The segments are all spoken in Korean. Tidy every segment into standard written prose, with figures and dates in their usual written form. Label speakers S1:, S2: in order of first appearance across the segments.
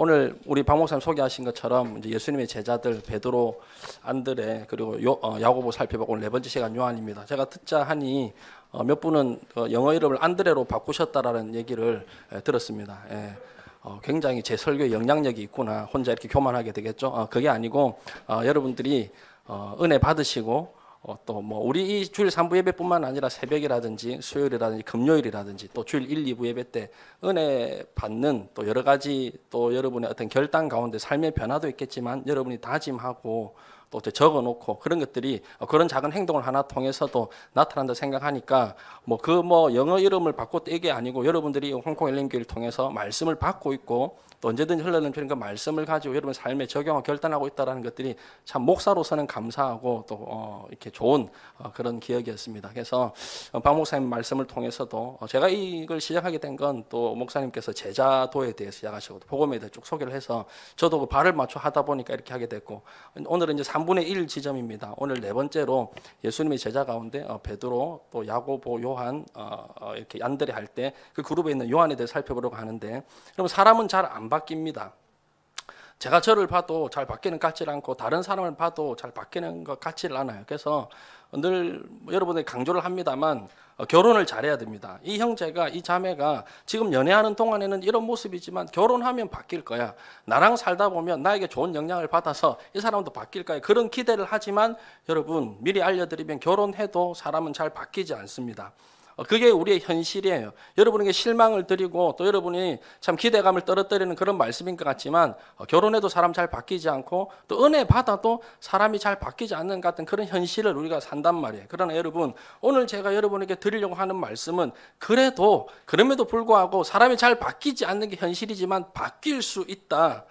S1: 오늘 우리 박 목사님 소개하신 것처럼 이제 예수님의 제자들 베드로, 안드레 그리고 야고보 살펴보고 오늘 네 번째 시간 요한입니다. 제가 듣자 하니 몇 분은 영어 이름을 안드레로 바꾸셨다라는 얘기를 들었습니다. 굉장히 제 설교에 영향력이 있구나. 혼자 이렇게 교만하게 되겠죠. 그게 아니고 여러분들이 은혜 받으시고 또 뭐 우리 이 주일 3부 예배뿐만 아니라 새벽이라든지 수요일이라든지 금요일이라든지 또 주일 1, 2부 예배 때 은혜 받는 또 여러 가지 또 여러분의 어떤 결단 가운데 삶의 변화도 있겠지만 여러분이 다짐하고 또 적어놓고 그런 것들이 그런 작은 행동을 하나 통해서도 나타난다 생각하니까 뭐 영어 이름을 바꿨다 이게 아니고 여러분들이 홍콩 엘림교회를 통해서 말씀을 받고 있고 또 언제든지 흘러넘치는 그 말씀을 가지고 여러분 삶에 적용하고 결단하고 있다는 것들이 참 목사로서는 감사하고 또 이렇게 좋은 그런 기억이었습니다. 그래서 박 목사님 말씀을 통해서도 제가 이걸 시작하게 된 건 또 목사님께서 제자도에 대해서 시작하시고 복음에 대해 쭉 소개를 해서 저도 그 발을 맞춰 하다 보니까 이렇게 하게 됐고 오늘은 이제 3분의 1 지점입니다. 오늘 네 번째로 예수님의 제자 가운데 베드로 또 야고보 요한 이렇게 안드레 할 때 그 그룹에 있는 요한에 대해 살펴보려고 하는데 여러분 사람은 잘 안 바뀝니다. 제가 저를 봐도 잘 바뀌는 것 같지를 않고 다른 사람을 봐도 잘 바뀌는 것 같지를 않아요. 그래서 늘 여러분들이 강조를 합니다만 결혼을 잘해야 됩니다. 이 형제가 이 자매가 지금 연애하는 동안에는 이런 모습이지만 결혼하면 바뀔 거야. 나랑 살다 보면 나에게 좋은 영향을 받아서 이 사람도 바뀔 거야. 그런 기대를 하지만 여러분 미리 알려드리면 결혼해도 사람은 잘 바뀌지 않습니다. 그게 우리의 현실이에요. 여러분에게 실망을 드리고 또 여러분이 참 기대감을 떨어뜨리는 그런 말씀인 것 같지만 결혼해도 사람 잘 바뀌지 않고 또 은혜 받아도 사람이 잘 바뀌지 않는 같은 그런 현실을 우리가 산단 말이에요. 그러나 여러분 오늘 제가 여러분에게 드리려고 하는 말씀은 그럼에도 불구하고 사람이 잘 바뀌지 않는 게 현실이지만 바뀔 수 있다.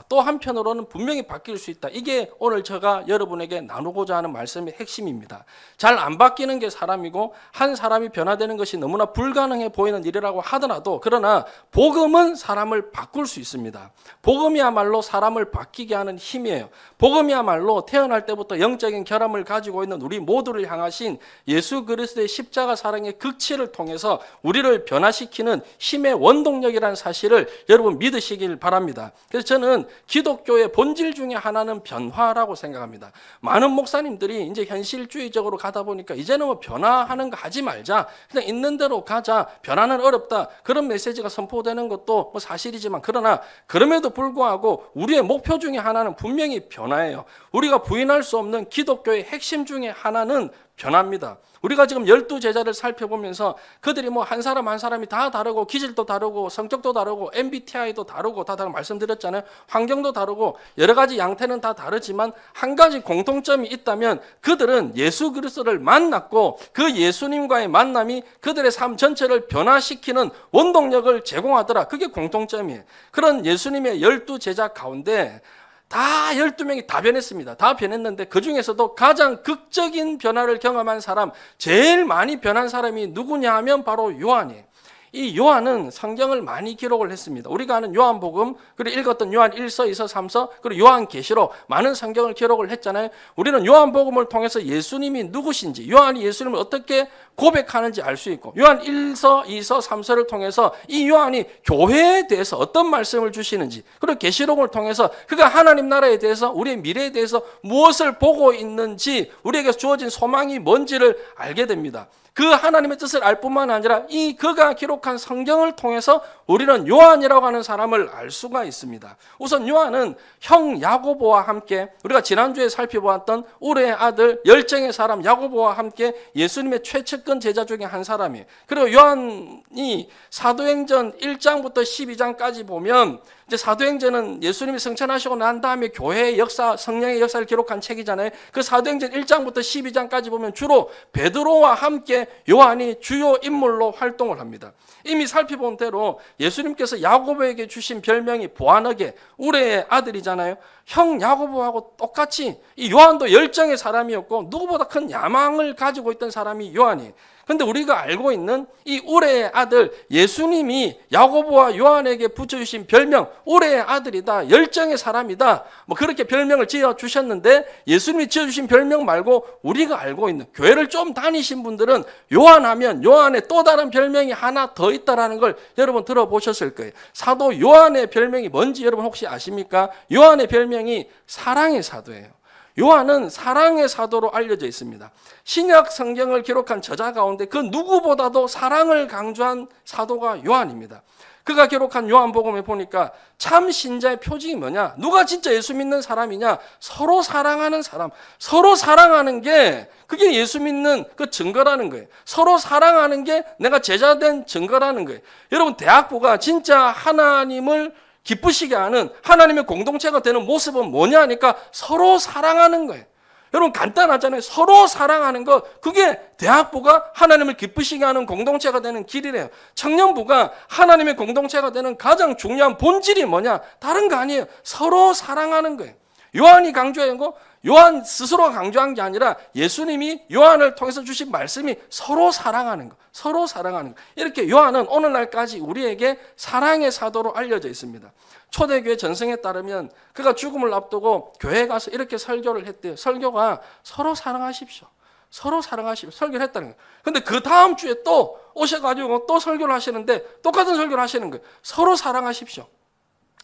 S1: 또 한편으로는 분명히 바뀔 수 있다. 이게 오늘 제가 여러분에게 나누고자 하는 말씀의 핵심입니다. 잘 안 바뀌는 게 사람이고 한 사람이 변화되는 것이 너무나 불가능해 보이는 일이라고 하더라도 그러나 복음은 사람을 바꿀 수 있습니다. 복음이야말로 사람을 바뀌게 하는 힘이에요. 복음이야말로 태어날 때부터 영적인 결함을 가지고 있는 우리 모두를 향하신 예수 그리스도의 십자가 사랑의 극치를 통해서 우리를 변화시키는 힘의 원동력이라는 사실을 여러분 믿으시길 바랍니다. 그래서 저는 기독교의 본질 중에 하나는 변화라고 생각합니다. 많은 목사님들이 이제 현실주의적으로 가다 보니까 이제는 뭐 변화하는 거 하지 말자. 그냥 있는 대로 가자. 변화는 어렵다. 그런 메시지가 선포되는 것도 뭐 사실이지만 그러나 그럼에도 불구하고 우리의 목표 중에 하나는 분명히 변화예요. 우리가 부인할 수 없는 기독교의 핵심 중에 하나는 변화입니다. 우리가 지금 12제자를 살펴보면서 그들이 뭐 한 사람 한 사람이 다 다르고 기질도 다르고 성격도 다르고 MBTI도 다르고 다 다르고 말씀드렸잖아요. 환경도 다르고 여러 가지 양태는 다 다르지만 한 가지 공통점이 있다면 그들은 예수 그리스도를 만났고 그 예수님과의 만남이 그들의 삶 전체를 변화시키는 원동력을 제공하더라. 그게 공통점이에요. 그런 예수님의 12제자 가운데 다 12명이 다 변했습니다. 다 변했는데 그 중에서도 가장 극적인 변화를 경험한 사람, 제일 많이 변한 사람이 누구냐 하면 바로 요한이에요. 이 요한은 성경을 많이 기록을 했습니다. 우리가 아는 요한복음, 그리고 읽었던 요한 1서, 2서, 3서, 그리고 요한계시록 많은 성경을 기록을 했잖아요. 우리는 요한복음을 통해서 예수님이 누구신지, 요한이 예수님을 어떻게 고백하는지 알 수 있고 요한 1서, 2서, 3서를 통해서 이 요한이 교회에 대해서 어떤 말씀을 주시는지 그리고 계시록을 통해서 그가 하나님 나라에 대해서 우리의 미래에 대해서 무엇을 보고 있는지 우리에게 주어진 소망이 뭔지를 알게 됩니다. 그 하나님의 뜻을 알 뿐만 아니라 이 그가 기록한 성경을 통해서 우리는 요한이라고 하는 사람을 알 수가 있습니다. 우선 요한은 형 야고보와 함께 우리가 지난주에 살펴보았던 우레의 아들 열정의 사람 야고보와 함께 예수님의 최측근 제자 중에 한 사람이에요. 그리고 요한이 사도행전 1장부터 12장까지 보면 이제 사도행전은 예수님이 승천하시고 난 다음에 교회의 역사, 성령의 역사를 기록한 책이잖아요. 그 사도행전 1장부터 12장까지 보면 주로 베드로와 함께 요한이 주요 인물로 활동을 합니다. 이미 살펴본 대로 예수님께서 야고보에게 주신 별명이 보아너게 우레의 아들이잖아요. 형 야고보하고 똑같이 이 요한도 열정의 사람이었고 누구보다 큰 야망을 가지고 있던 사람이 요한이에요. 근데 우리가 알고 있는 이 우레의 아들 예수님이 야고보와 요한에게 붙여주신 별명 우레의 아들이다, 열정의 사람이다, 뭐 그렇게 별명을 지어주셨는데, 예수님이 지어주신 별명 말고 우리가 알고 있는, 교회를 좀 다니신 분들은 요한하면 요한의 또 다른 별명이 하나 더 있다라는 걸 여러분 들어보셨을 거예요. 사도 요한의 별명이 뭔지 여러분 혹시 아십니까? 요한의 별명이 사랑의 사도예요. 요한은 사랑의 사도로 알려져 있습니다. 신약 성경을 기록한 저자 가운데 그 누구보다도 사랑을 강조한 사도가 요한입니다. 그가 기록한 요한복음에 보니까 참 신자의 표징이 뭐냐? 누가 진짜 예수 믿는 사람이냐? 서로 사랑하는 사람. 서로 사랑하는 게 그게 예수 믿는 그 증거라는 거예요. 서로 사랑하는 게 내가 제자된 증거라는 거예요. 여러분, 대학부가 진짜 하나님을 기쁘시게 하는 하나님의 공동체가 되는 모습은 뭐냐 하니까 서로 사랑하는 거예요. 여러분, 간단하잖아요. 서로 사랑하는 거, 그게 대학부가 하나님을 기쁘시게 하는 공동체가 되는 길이래요. 청년부가 하나님의 공동체가 되는 가장 중요한 본질이 뭐냐? 다른 거 아니에요. 서로 사랑하는 거예요. 요한이 강조한 거, 요한 스스로가 강조한 게 아니라 예수님이 요한을 통해서 주신 말씀이 서로 사랑하는 거, 서로 사랑하는 거. 이렇게 요한은 오늘날까지 우리에게 사랑의 사도로 알려져 있습니다. 초대교회 전승에 따르면 그가 죽음을 앞두고 교회에 가서 이렇게 설교를 했대요. 설교가 서로 사랑하십시오, 서로 사랑하십시오, 설교를 했다는 거예요. 근데 그 다음 주에 또 오셔가지고 또 설교를 하시는데 똑같은 설교를 하시는 거예요. 서로 사랑하십시오.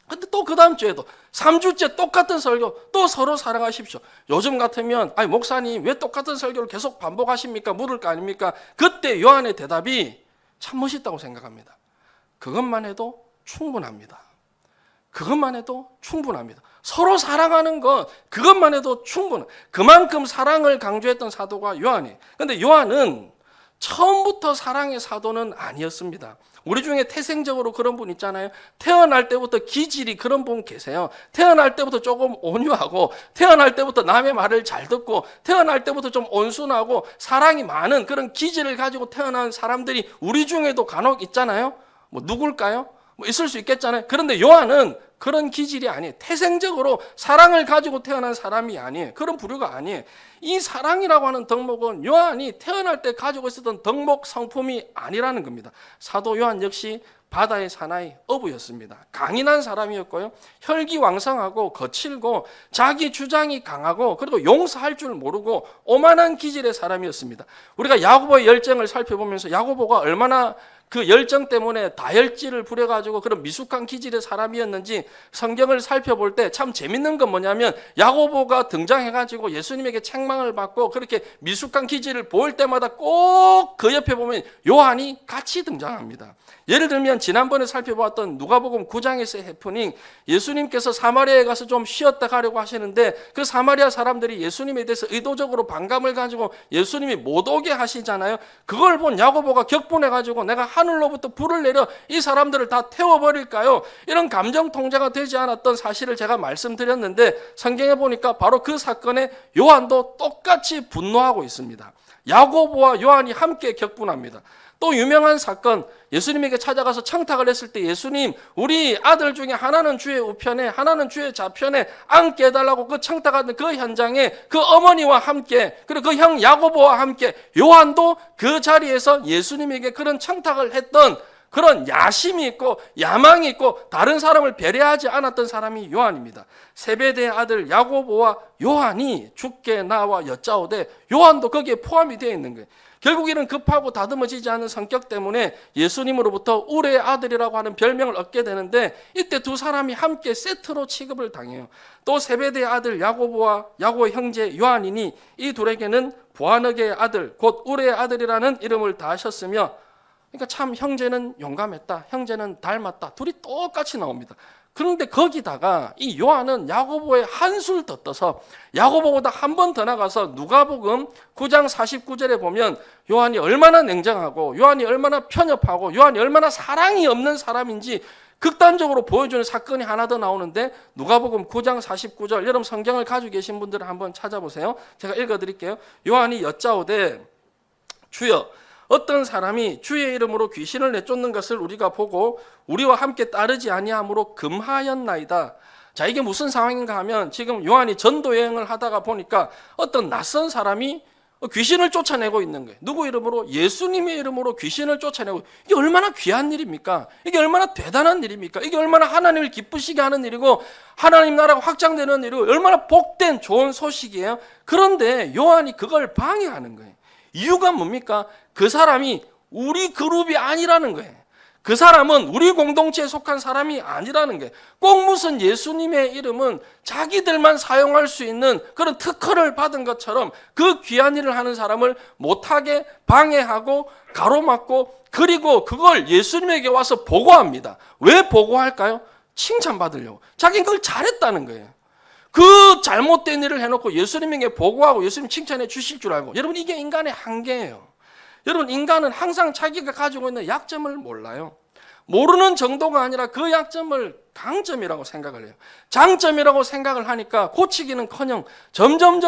S1: 근데 또 그 다음 주에도 3주째 똑같은 설교, 또 서로 사랑하십시오. 요즘 같으면 아니 목사님 왜 똑같은 설교를 계속 반복하십니까? 물을 거 아닙니까? 그때 요한의 대답이 참 멋있다고 생각합니다. 그것만 해도 충분합니다. 그것만 해도 충분합니다. 서로 사랑하는 것, 그것만 해도 충분. 그만큼 사랑을 강조했던 사도가 요한이에요. 근데 요한은 처음부터 사랑의 사도는 아니었습니다. 우리 중에 태생적으로 그런 분 있잖아요. 태어날 때부터 기질이 그런 분 계세요. 태어날 때부터 조금 온유하고, 태어날 때부터 남의 말을 잘 듣고, 태어날 때부터 좀 온순하고 사랑이 많은 그런 기질을 가지고 태어난 사람들이 우리 중에도 간혹 있잖아요. 뭐 누굴까요? 뭐 있을 수 있겠잖아요. 그런데 요한은 그런 기질이 아니에요. 태생적으로 사랑을 가지고 태어난 사람이 아니에요. 그런 부류가 아니에요. 이 사랑이라고 하는 덕목은 요한이 태어날 때 가지고 있었던 덕목 성품이 아니라는 겁니다. 사도 요한 역시 바다의 사나이 어부였습니다. 강인한 사람이었고요. 혈기왕성하고 거칠고 자기 주장이 강하고 그리고 용서할 줄 모르고 오만한 기질의 사람이었습니다. 우리가 야고보의 열정을 살펴보면서 야고보가 얼마나 그 열정 때문에 다혈질을 부려가지고 그런 미숙한 기질의 사람이었는지 성경을 살펴볼 때 참 재밌는 건 뭐냐면, 야고보가 등장해가지고 예수님에게 책망을 받고 그렇게 미숙한 기질을 보일 때마다 꼭 그 옆에 보면 요한이 같이 등장합니다. 예를 들면 지난번에 살펴보았던 누가복음 9장에서의 해프닝, 예수님께서 사마리아에 가서 좀 쉬었다 가려고 하시는데 그 사마리아 사람들이 예수님에 대해서 의도적으로 반감을 가지고 예수님이 못 오게 하시잖아요. 그걸 본 야고보가 격분해가지고 내가 하늘로부터 불을 내려 이 사람들을 다 태워버릴까요? 이런 감정 통제가 되지 않았던 사실을 제가 말씀드렸는데, 성경에 보니까 바로 그 사건에 요한도 똑같이 분노하고 있습니다. 야고보와 요한이 함께 격분합니다. 또 유명한 사건, 예수님에게 찾아가서 청탁을 했을 때 예수님, 우리 아들 중에 하나는 주의 우편에 하나는 주의 좌편에 앉게 해달라고 그 청탁하는 그 현장에 그 어머니와 함께, 그리고 그 형 야고보와 함께 요한도 그 자리에서 예수님에게 그런 청탁을 했던 그런 야심이 있고 야망이 있고 다른 사람을 배려하지 않았던 사람이 요한입니다. 세베대의 아들 야고보와 요한이 죽게 나와 여짜오되 요한도 거기에 포함이 되어 있는 거예요. 결국 이런 급하고 다듬어지지 않은 성격 때문에 예수님으로부터 우레의 아들이라고 하는 별명을 얻게 되는데, 이때 두 사람이 함께 세트로 취급을 당해요. 또 세베대의 아들 야고보와 야고보의 형제 요한이니 이 둘에게는 보아너게의 아들 곧 우레의 아들이라는 이름을 다하셨으며, 그러니까 참 형제는 용감했다, 형제는 닮았다, 둘이 똑같이 나옵니다. 그런데 거기다가 이 요한은 야고보의 한술 더 떠서 야고보보다 한 번 더 나가서 누가복음 9장 49절에 보면 요한이 얼마나 냉정하고 요한이 얼마나 편협하고 요한이 얼마나 사랑이 없는 사람인지 극단적으로 보여주는 사건이 하나 더 나오는데, 누가복음 9장 49절, 여러분 성경을 가지고 계신 분들은 한번 찾아보세요. 제가 읽어드릴게요. 요한이 여짜오되 주여, 어떤 사람이 주의 이름으로 귀신을 내쫓는 것을 우리가 보고 우리와 함께 따르지 아니함으로 금하였나이다. 자, 이게 무슨 상황인가 하면 지금 요한이 전도 여행을 하다가 보니까 어떤 낯선 사람이 귀신을 쫓아내고 있는 거예요. 누구 이름으로? 예수님의 이름으로 귀신을 쫓아내고. 이게 얼마나 귀한 일입니까? 이게 얼마나 대단한 일입니까? 이게 얼마나 하나님을 기쁘시게 하는 일이고 하나님 나라가 확장되는 일이고 얼마나 복된 좋은 소식이에요. 그런데 요한이 그걸 방해하는 거예요. 이유가 뭡니까? 그 사람이 우리 그룹이 아니라는 거예요. 그 사람은 우리 공동체에 속한 사람이 아니라는 게 꼭 무슨 예수님의 이름은 자기들만 사용할 수 있는 그런 특허를 받은 것처럼 그 귀한 일을 하는 사람을 못하게 방해하고 가로막고 그리고 그걸 예수님에게 와서 보고합니다. 왜 보고할까요? 칭찬받으려고. 자기는 그걸 잘했다는 거예요. 그 잘못된 일을 해놓고 예수님에게 보고하고 예수님 칭찬해 주실 줄 알고. 여러분 이게 인간의 한계예요. 여러분 인간은 항상 자기가 가지고 있는 약점을 몰라요. 모르는 정도가 아니라 그 약점을 강점이라고 생각을 해요. 장점이라고 생각을 하니까 고치기는커녕 점점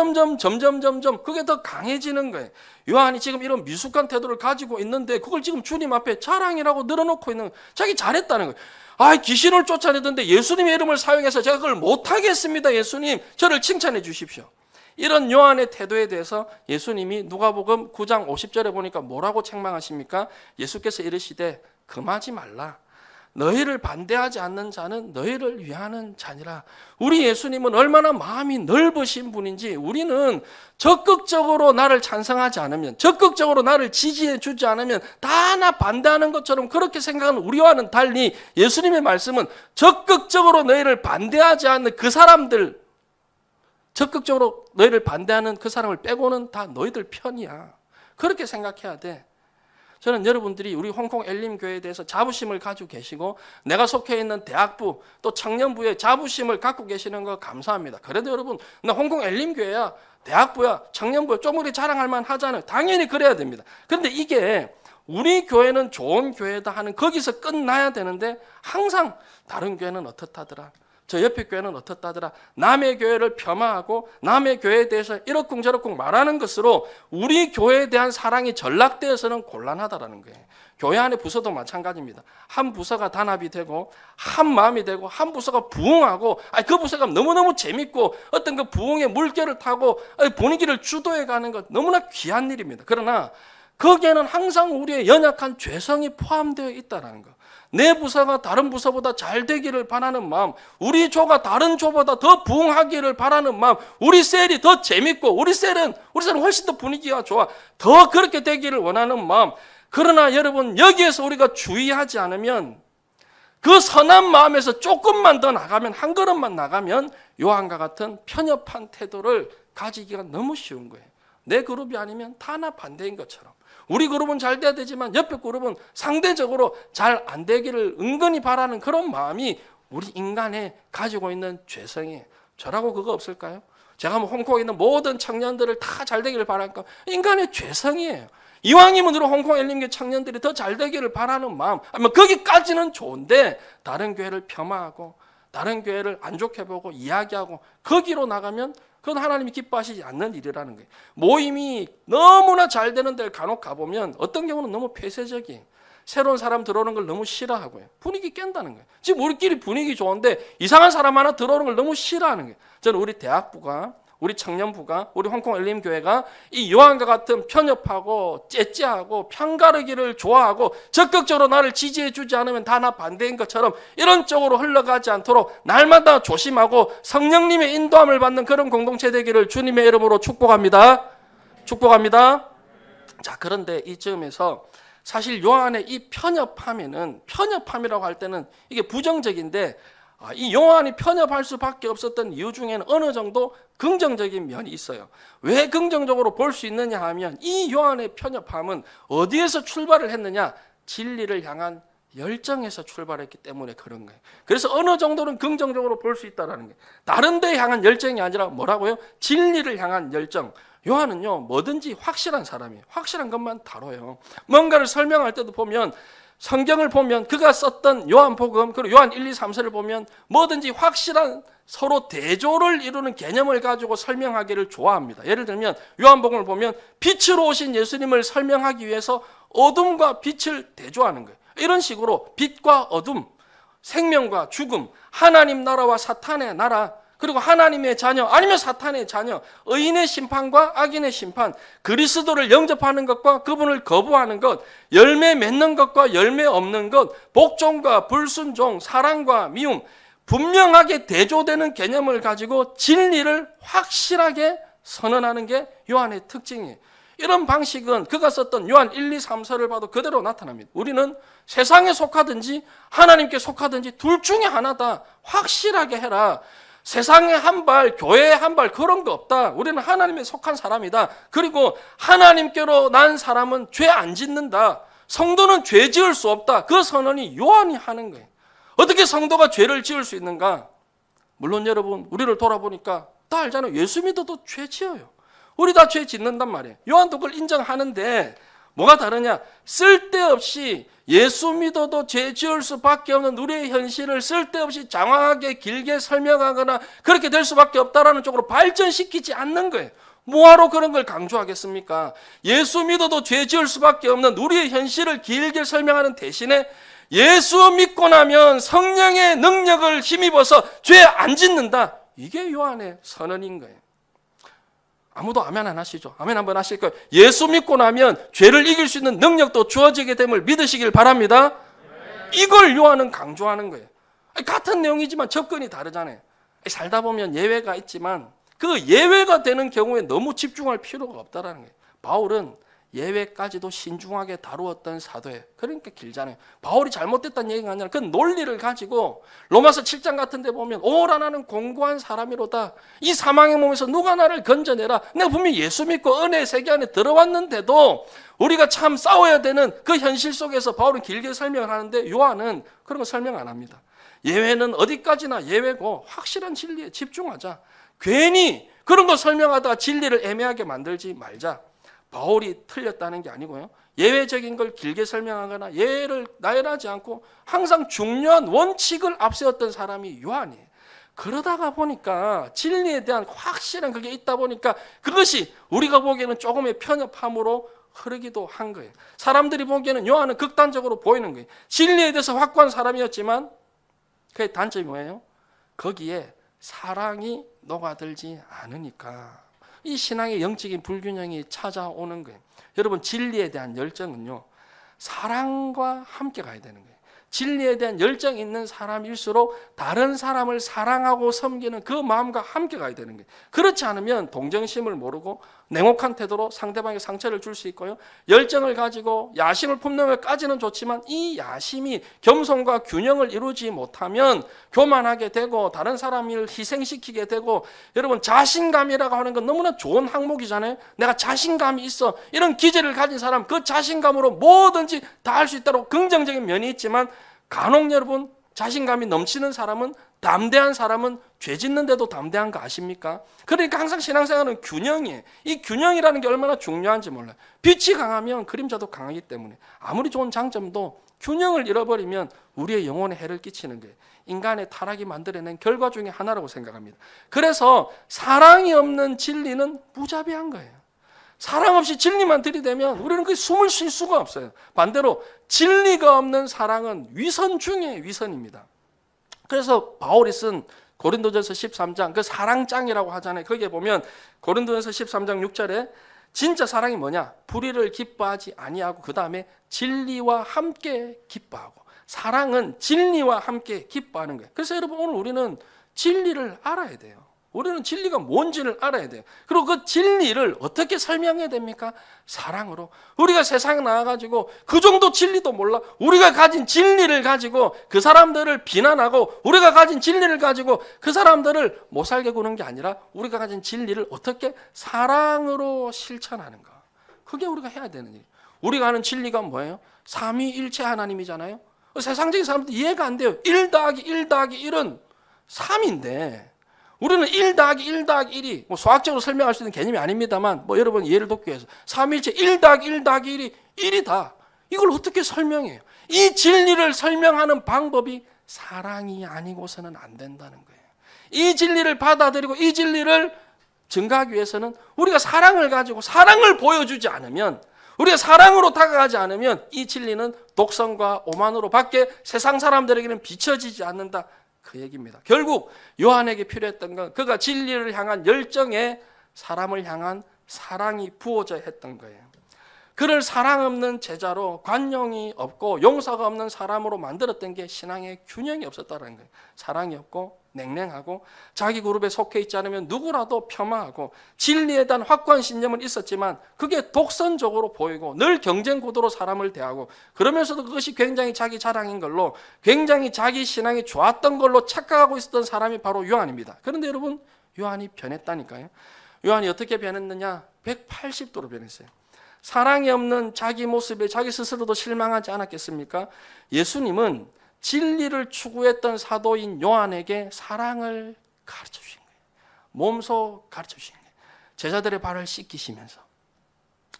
S1: 그게 더 강해지는 거예요. 요한이 지금 이런 미숙한 태도를 가지고 있는데 그걸 지금 주님 앞에 자랑이라고 늘어놓고 있는 거예요. 자기 잘했다는 거예요. 아, 귀신을 쫓아내던데 예수님의 이름을 사용해서 제가 그걸 못하겠습니다. 예수님 저를 칭찬해 주십시오. 이런 요한의 태도에 대해서 예수님이 누가복음 9장 50절에 보니까 뭐라고 책망하십니까? 예수께서 이르시되 금하지 말라. 너희를 반대하지 않는 자는 너희를 위하는 자니라. 우리 예수님은 얼마나 마음이 넓으신 분인지 우리는 적극적으로 나를 찬성하지 않으면 적극적으로 나를 지지해 주지 않으면 다 나 반대하는 것처럼 그렇게 생각하는 우리와는 달리 예수님의 말씀은 적극적으로 너희를 반대하지 않는 그 사람들 적극적으로 너희를 반대하는 그 사람을 빼고는 다 너희들 편이야. 그렇게 생각해야 돼. 저는 여러분들이 우리 홍콩 엘림교회에 대해서 자부심을 가지고 계시고 내가 속해 있는 대학부 또 청년부에 자부심을 갖고 계시는 거 감사합니다. 그래도 여러분 나 홍콩 엘림교회야 대학부야 청년부야 좀 우리 자랑할 만하잖아요. 당연히 그래야 됩니다. 그런데 이게 우리 교회는 좋은 교회다 하는 거기서 끝나야 되는데 항상 다른 교회는 어떻다더라. 저 옆에 교회는 어떻다더라. 남의 교회를 폄하하고 남의 교회에 대해서 이러쿵저러쿵 말하는 것으로 우리 교회에 대한 사랑이 전락되어서는 곤란하다라는 거예요. 교회 안에 부서도 마찬가지입니다. 한 부서가 단합이 되고 한 마음이 되고 한 부서가 부흥하고 그 부서가 너무너무 재밌고 어떤 그 부흥의 물결을 타고 분위기를 주도해 가는 것 너무나 귀한 일입니다. 그러나 거기에는 항상 우리의 연약한 죄성이 포함되어 있다는 거. 내 부서가 다른 부서보다 잘 되기를 바라는 마음, 우리 조가 다른 조보다 더 부흥하기를 바라는 마음, 우리 셀이 더 재밌고 우리 셀은 훨씬 더 분위기가 좋아. 더 그렇게 되기를 원하는 마음. 그러나 여러분 여기에서 우리가 주의하지 않으면 그 선한 마음에서 조금만 더 나가면 한 걸음만 나가면 요한과 같은 편협한 태도를 가지기가 너무 쉬운 거예요. 내 그룹이 아니면 다 나 반대인 것처럼. 우리 그룹은 잘 돼야 되지만 옆에 그룹은 상대적으로 잘 안 되기를 은근히 바라는 그런 마음이 우리 인간에 가지고 있는 죄성이에요. 저라고 그거 없을까요? 제가 홍콩에 있는 모든 청년들을 다 잘 되기를 바랄까? 인간의 죄성이에요. 이왕이면 우리 홍콩 엘림교 청년들이 더 잘 되기를 바라는 마음. 거기까지는 좋은데 다른 교회를 폄하하고 다른 교회를 안 좋게 보고 이야기하고 거기로 나가면 그건 하나님이 기뻐하시지 않는 일이라는 거예요. 모임이 너무나 잘 되는 데를 간혹 가보면 어떤 경우는 너무 폐쇄적이에요. 새로운 사람 들어오는 걸 너무 싫어하고요. 분위기 깬다는 거예요. 지금 우리끼리 분위기 좋은데 이상한 사람 하나 들어오는 걸 너무 싫어하는 거예요. 저는 우리 대학부가 우리 청년부가 우리 홍콩 엘림교회가 이 요한과 같은 편협하고 째째하고 편가르기를 좋아하고 적극적으로 나를 지지해 주지 않으면 다 나 반대인 것처럼 이런 쪽으로 흘러가지 않도록 날마다 조심하고 성령님의 인도함을 받는 그런 공동체 되기를 주님의 이름으로 축복합니다. 축복합니다. 자, 그런데 이쯤에서 사실 요한의 이 편협함이라고 할 때는 이게 부정적인데 이 요한이 편협할 수밖에 없었던 이유 중에는 어느 정도 긍정적인 면이 있어요. 왜 긍정적으로 볼 수 있느냐 하면 이 요한의 편협함은 어디에서 출발을 했느냐? 진리를 향한 열정에서 출발했기 때문에 그런 거예요. 그래서 어느 정도는 긍정적으로 볼 수 있다는 거예요. 다른 데에 향한 열정이 아니라 뭐라고요? 진리를 향한 열정. 요한은요 뭐든지 확실한 사람이에요. 확실한 것만 다뤄요. 뭔가를 설명할 때도 보면 성경을 보면 그가 썼던 요한복음 그리고 요한 1, 2, 3서를 보면 뭐든지 확실한 서로 대조를 이루는 개념을 가지고 설명하기를 좋아합니다. 예를 들면 요한복음을 보면 빛으로 오신 예수님을 설명하기 위해서 어둠과 빛을 대조하는 거예요. 이런 식으로 빛과 어둠, 생명과 죽음, 하나님 나라와 사탄의 나라 그리고 하나님의 자녀 아니면 사탄의 자녀, 의인의 심판과 악인의 심판, 그리스도를 영접하는 것과 그분을 거부하는 것, 열매 맺는 것과 열매 없는 것, 복종과 불순종, 사랑과 미움, 분명하게 대조되는 개념을 가지고 진리를 확실하게 선언하는 게 요한의 특징이에요. 이런 방식은 그가 썼던 요한 1, 2, 3서를 봐도 그대로 나타납니다. 우리는 세상에 속하든지 하나님께 속하든지 둘 중에 하나다. 확실하게 해라. 세상에 한 발, 교회에 한 발 그런 거 없다. 우리는 하나님에 속한 사람이다. 그리고 하나님께로 난 사람은 죄 안 짓는다. 성도는 죄 지을 수 없다. 그 선언이 요한이 하는 거예요. 어떻게 성도가 죄를 지을 수 있는가? 물론 여러분 우리를 돌아보니까 다 알잖아요. 예수 믿어도 죄 지어요. 우리 다 죄 짓는단 말이에요. 요한도 그걸 인정하는데 뭐가 다르냐? 쓸데없이 예수 믿어도 죄 지을 수밖에 없는 우리의 현실을 쓸데없이 장황하게 길게 설명하거나 그렇게 될 수밖에 없다라는 쪽으로 발전시키지 않는 거예요. 뭐하러 그런 걸 강조하겠습니까? 예수 믿어도 죄 지을 수밖에 없는 우리의 현실을 길게 설명하는 대신에 예수 믿고 나면 성령의 능력을 힘입어서 죄 안 짓는다. 이게 요한의 선언인 거예요. 아무도 아멘 안 하시죠? 아멘 한번 하실 거예요. 예수 믿고 나면 죄를 이길 수 있는 능력도 주어지게 됨을 믿으시길 바랍니다. 이걸 요한은 강조하는 거예요. 같은 내용이지만 접근이 다르잖아요. 살다 보면 예외가 있지만 그 예외가 되는 경우에 너무 집중할 필요가 없다는 거예요. 바울은 예외까지도 신중하게 다루었던 사도예요. 그러니까 길잖아요. 바울이 잘못됐다는 얘기가 아니라 그 논리를 가지고 로마서 7장 같은 데 보면 오라 나는 공고한 사람이로다. 이 사망의 몸에서 누가 나를 건져내라. 내가 분명히 예수 믿고 은혜의 세계 안에 들어왔는데도 우리가 참 싸워야 되는 그 현실 속에서 바울은 길게 설명을 하는데 요한은 그런 거 설명 안 합니다. 예외는 어디까지나 예외고 확실한 진리에 집중하자. 괜히 그런 거 설명하다가 진리를 애매하게 만들지 말자. 바울이 틀렸다는 게 아니고요. 예외적인 걸 길게 설명하거나 예외를 나열하지 않고 항상 중요한 원칙을 앞세웠던 사람이 요한이에요. 그러다가 보니까 진리에 대한 확실한 그게 있다 보니까 그것이 우리가 보기에는 조금의 편협함으로 흐르기도 한 거예요. 사람들이 보기에는 요한은 극단적으로 보이는 거예요. 진리에 대해서 확고한 사람이었지만 그의 단점이 뭐예요? 거기에 사랑이 녹아들지 않으니까 이 신앙의 영적인 불균형이 찾아오는 거예요. 여러분 진리에 대한 열정은요. 사랑과 함께 가야 되는 거예요. 진리에 대한 열정이 있는 사람일수록 다른 사람을 사랑하고 섬기는 그 마음과 함께 가야 되는 거예요. 그렇지 않으면 동정심을 모르고 냉혹한 태도로 상대방에게 상처를 줄 수 있고요. 열정을 가지고 야심을 품는 것까지는 좋지만 이 야심이 겸손과 균형을 이루지 못하면 교만하게 되고 다른 사람을 희생시키게 되고 여러분 자신감이라고 하는 건 너무나 좋은 항목이잖아요. 내가 자신감이 있어. 이런 기질을 가진 사람 그 자신감으로 뭐든지 다 할 수 있다고 긍정적인 면이 있지만 간혹 여러분 자신감이 넘치는 사람은 담대한 사람은 죄 짓는데도 담대한 거 아십니까? 그러니까 항상 신앙생활은 균형이에요. 이 균형이라는 게 얼마나 중요한지 몰라요. 빛이 강하면 그림자도 강하기 때문에 아무리 좋은 장점도 균형을 잃어버리면 우리의 영혼에 해를 끼치는 거예요. 인간의 타락이 만들어낸 결과 중에 하나라고 생각합니다. 그래서 사랑이 없는 진리는 무자비한 거예요. 사랑 없이 진리만 들이대면 우리는 그 숨을 쉴 수가 없어요. 반대로 진리가 없는 사랑은 위선 중에 위선입니다. 그래서 바울이 쓴 고린도전서 13장 그 사랑장이라고 하잖아요. 거기에 보면 고린도전서 13장 6절에 진짜 사랑이 뭐냐? 불의를 기뻐하지 아니하고 그 다음에 진리와 함께 기뻐하고 사랑은 진리와 함께 기뻐하는 거예요. 그래서 여러분 오늘 우리는 진리를 알아야 돼요. 우리는 진리가 뭔지를 알아야 돼요. 그리고 그 진리를 어떻게 설명해야 됩니까? 사랑으로. 우리가 세상에 나와가지고 그 정도 진리도 몰라. 우리가 가진 진리를 가지고 그 사람들을 비난하고 우리가 가진 진리를 가지고 그 사람들을 못 살게 구는 게 아니라 우리가 가진 진리를 어떻게 사랑으로 실천하는가. 그게 우리가 해야 되는 일이에요. 우리가 아는 진리가 뭐예요? 삼위일체 하나님이잖아요. 세상적인 사람들 이해가 안 돼요. 1 더하기 1 더하기 1은 3인데 우리는 1 더하기 1 더하기 1이 뭐 수학적으로 설명할 수 있는 개념이 아닙니다만 뭐 여러분 이해를 돕기 위해서 삼위일체 1 더하기 1 더하기 1이 1이다. 이걸 어떻게 설명해요? 이 진리를 설명하는 방법이 사랑이 아니고서는 안 된다는 거예요. 이 진리를 받아들이고 이 진리를 증가하기 위해서는 우리가 사랑을 가지고 사랑을 보여주지 않으면 우리가 사랑으로 다가가지 않으면 이 진리는 독성과 오만으로 밖에 세상 사람들에게는 비춰지지 않는다. 그 얘기입니다. 결국 요한에게 필요했던 건 그가 진리를 향한 열정에 사람을 향한 사랑이 부어져야 했던 거예요. 그를 사랑 없는 제자로, 관용이 없고 용서가 없는 사람으로 만들었던 게 신앙의 균형이 없었다는 거예요. 사랑이 없고 냉랭하고 자기 그룹에 속해 있지 않으면 누구라도 폄하하고 진리에 대한 확고한 신념은 있었지만 그게 독선적으로 보이고 늘 경쟁 구도로 사람을 대하고 그러면서도 그것이 굉장히 자기 자랑인 걸로 굉장히 자기 신앙이 좋았던 걸로 착각하고 있었던 사람이 바로 요한입니다. 그런데 여러분, 요한이 변했다니까요. 요한이 어떻게 변했느냐? 180도로 변했어요. 사랑이 없는 자기 모습에 자기 스스로도 실망하지 않았겠습니까? 예수님은 진리를 추구했던 사도인 요한에게 사랑을 가르쳐 주신 거예요. 몸소 가르쳐 주신 거예요. 제자들의 발을 씻기시면서,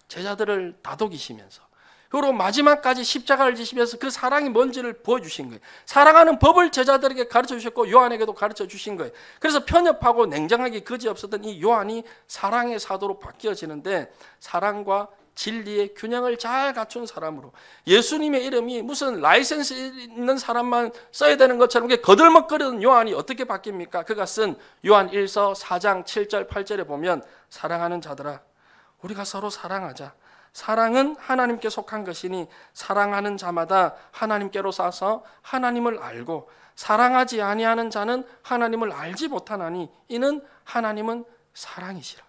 S1: 제자들을 다독이시면서, 그리고 마지막까지 십자가를 지시면서 그 사랑이 뭔지를 보여주신 거예요. 사랑하는 법을 제자들에게 가르쳐 주셨고 요한에게도 가르쳐 주신 거예요. 그래서 편협하고 냉정하기 그지없었던 이 요한이 사랑의 사도로 바뀌어지는데, 사랑과 진리의 균형을 잘 갖춘 사람으로, 예수님의 이름이 무슨 라이센스 있는 사람만 써야 되는 것처럼 거들먹거리는 요한이 어떻게 바뀝니까? 그가 쓴 요한 1서 4장 7절 8절에 보면, 사랑하는 자들아 우리가 서로 사랑하자. 사랑은 하나님께 속한 것이니 사랑하는 자마다 하나님께로 싸서 하나님을 알고, 사랑하지 아니하는 자는 하나님을 알지 못하나니 이는 하나님은 사랑이시라.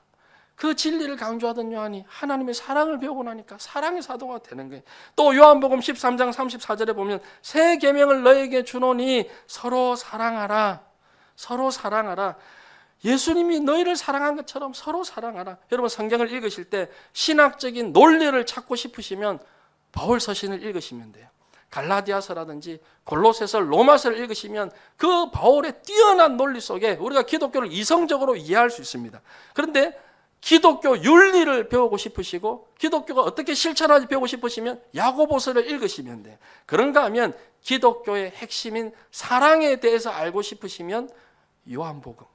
S1: 그 진리를 강조하던 요한이 하나님의 사랑을 배우고 나니까 사랑의 사도가 되는 거예요. 또 요한복음 13장 34절에 보면, 새 계명을 너에게 주노니 서로 사랑하라. 서로 사랑하라. 예수님이 너희를 사랑한 것처럼 서로 사랑하라. 여러분, 성경을 읽으실 때 신학적인 논리를 찾고 싶으시면 바울 서신을 읽으시면 돼요. 갈라디아서라든지 골로새서, 로마서를 읽으시면 그 바울의 뛰어난 논리 속에 우리가 기독교를 이성적으로 이해할 수 있습니다. 그런데 기독교 윤리를 배우고 싶으시고 기독교가 어떻게 실천하는지 배우고 싶으시면 야고보서를 읽으시면 돼요. 그런가 하면 기독교의 핵심인 사랑에 대해서 알고 싶으시면 요한복음,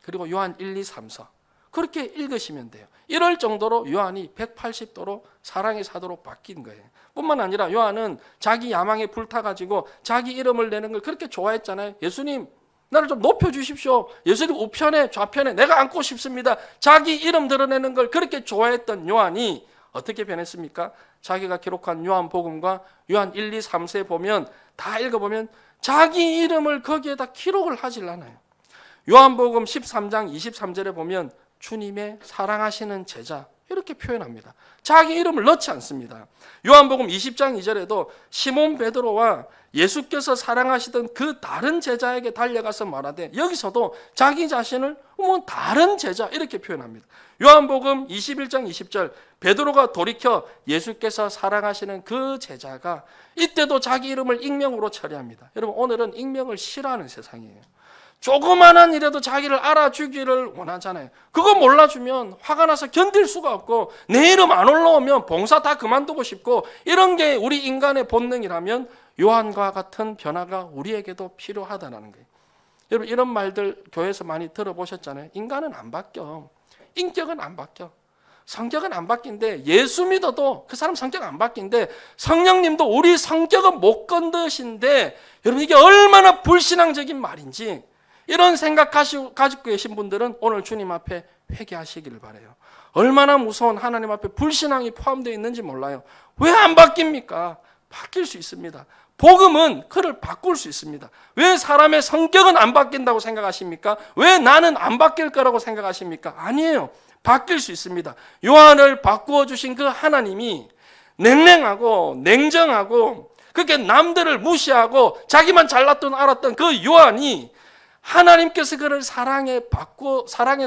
S1: 그리고 요한 1, 2, 3서 그렇게 읽으시면 돼요. 이럴 정도로 요한이 180도로 사랑의 사도로 바뀐 거예요. 뿐만 아니라 요한은 자기 야망에 불타가지고 자기 이름을 내는 걸 그렇게 좋아했잖아요. 예수님, 나를 좀 높여주십시오. 예수님 우편에 좌편에 내가 앉고 싶습니다. 자기 이름 드러내는 걸 그렇게 좋아했던 요한이 어떻게 변했습니까? 자기가 기록한 요한복음과 요한 1, 2, 3세에 보면, 다 읽어보면 자기 이름을 거기에다 기록을 하질 않아요. 요한복음 13장 23절에 보면 주님의 사랑하시는 제자 이렇게 표현합니다. 자기 이름을 넣지 않습니다. 요한복음 20장 2절에도 시몬 베드로와 예수께서 사랑하시던 그 다른 제자에게 달려가서 말하되, 여기서도 자기 자신을 다른 제자 이렇게 표현합니다. 요한복음 21장 20절, 베드로가 돌이켜 예수께서 사랑하시는 그 제자가, 이때도 자기 이름을 익명으로 처리합니다. 여러분, 오늘은 익명을 싫어하는 세상이에요. 조그만한 일에도 자기를 알아주기를 원하잖아요. 그거 몰라주면 화가 나서 견딜 수가 없고, 내 이름 안 올라오면 봉사 다 그만두고 싶고, 이런 게 우리 인간의 본능이라면 요한과 같은 변화가 우리에게도 필요하다는 거예요. 여러분, 이런 말들 교회에서 많이 들어보셨잖아요. 인간은 안 바뀌어. 인격은 안 바뀌어. 성격은 안 바뀐데, 예수 믿어도 그 사람 성격 안 바뀐데, 성령님도 우리 성격은 못 건드신데, 여러분, 이게 얼마나 불신앙적인 말인지, 이런 생각 가지고 계신 분들은 오늘 주님 앞에 회개하시기를 바라요. 얼마나 무서운 하나님 앞에 불신앙이 포함되어 있는지 몰라요. 왜 안 바뀝니까? 바뀔 수 있습니다. 복음은 그를 바꿀 수 있습니다. 왜 사람의 성격은 안 바뀐다고 생각하십니까? 왜 나는 안 바뀔 거라고 생각하십니까? 아니에요. 바뀔 수 있습니다. 요한을 바꾸어 주신 그 하나님이 냉랭하고 냉정하고 그렇게 남들을 무시하고 자기만 잘났던 알았던 그 요한이 하나님께서 그를 사랑의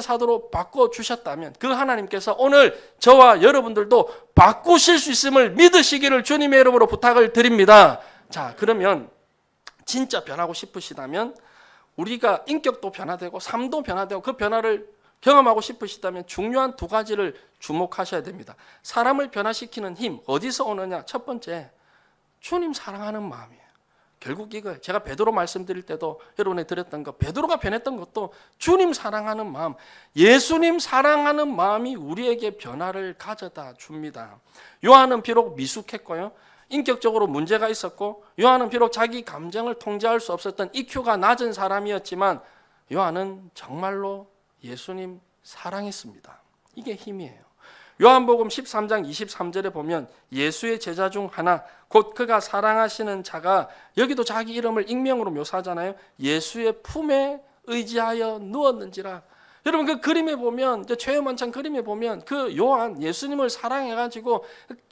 S1: 사도로 바꿔 주셨다면, 그 하나님께서 오늘 저와 여러분들도 바꾸실 수 있음을 믿으시기를 주님의 이름으로 부탁을 드립니다. 자, 그러면 진짜 변하고 싶으시다면, 우리가 인격도 변화되고 삶도 변화되고 그 변화를 경험하고 싶으시다면 중요한 두 가지를 주목하셔야 됩니다. 사람을 변화시키는 힘 어디서 오느냐? 첫 번째, 주님 사랑하는 마음이에요. 결국 이거예요. 제가 베드로 말씀드릴 때도 여러분에 드렸던 거, 베드로가 변했던 것도 주님 사랑하는 마음, 예수님 사랑하는 마음이 우리에게 변화를 가져다 줍니다. 요한은 비록 미숙했고요, 인격적으로 문제가 있었고, 요한은 비록 자기 감정을 통제할 수 없었던 EQ가 낮은 사람이었지만 요한은 정말로 예수님 사랑했습니다. 이게 힘이에요. 요한복음 13장 23절에 보면 예수의 제자 중 하나, 곧 그가 사랑하시는 자가, 여기도 자기 이름을 익명으로 묘사하잖아요. 예수의 품에 의지하여 누웠는지라. 여러분, 그 그림에 보면, 최후만찬 그림에 보면 그 요한, 예수님을 사랑해가지고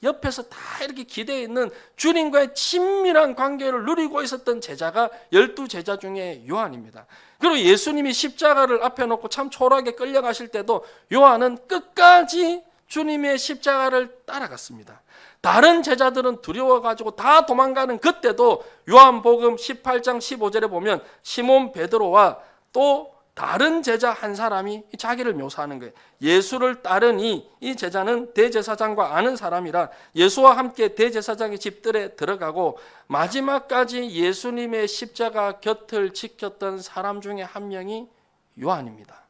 S1: 옆에서 다 이렇게 기대해 있는 주님과의 친밀한 관계를 누리고 있었던 제자가 12제자 중에 요한입니다. 그리고 예수님이 십자가를 앞에 놓고 참 초라하게 끌려가실 때도 요한은 끝까지 주님의 십자가를 따라갔습니다. 다른 제자들은 두려워가지고 다 도망가는 그때도 요한복음 18장 15절에 보면 시몬 베드로와 또 다른 제자 한 사람이 자기를 묘사하는 거예요. 예수를 따르니 이 제자는 대제사장과 아는 사람이라 예수와 함께 대제사장의 집들에 들어가고 마지막까지 예수님의 십자가 곁을 지켰던 사람 중에 한 명이 요한입니다.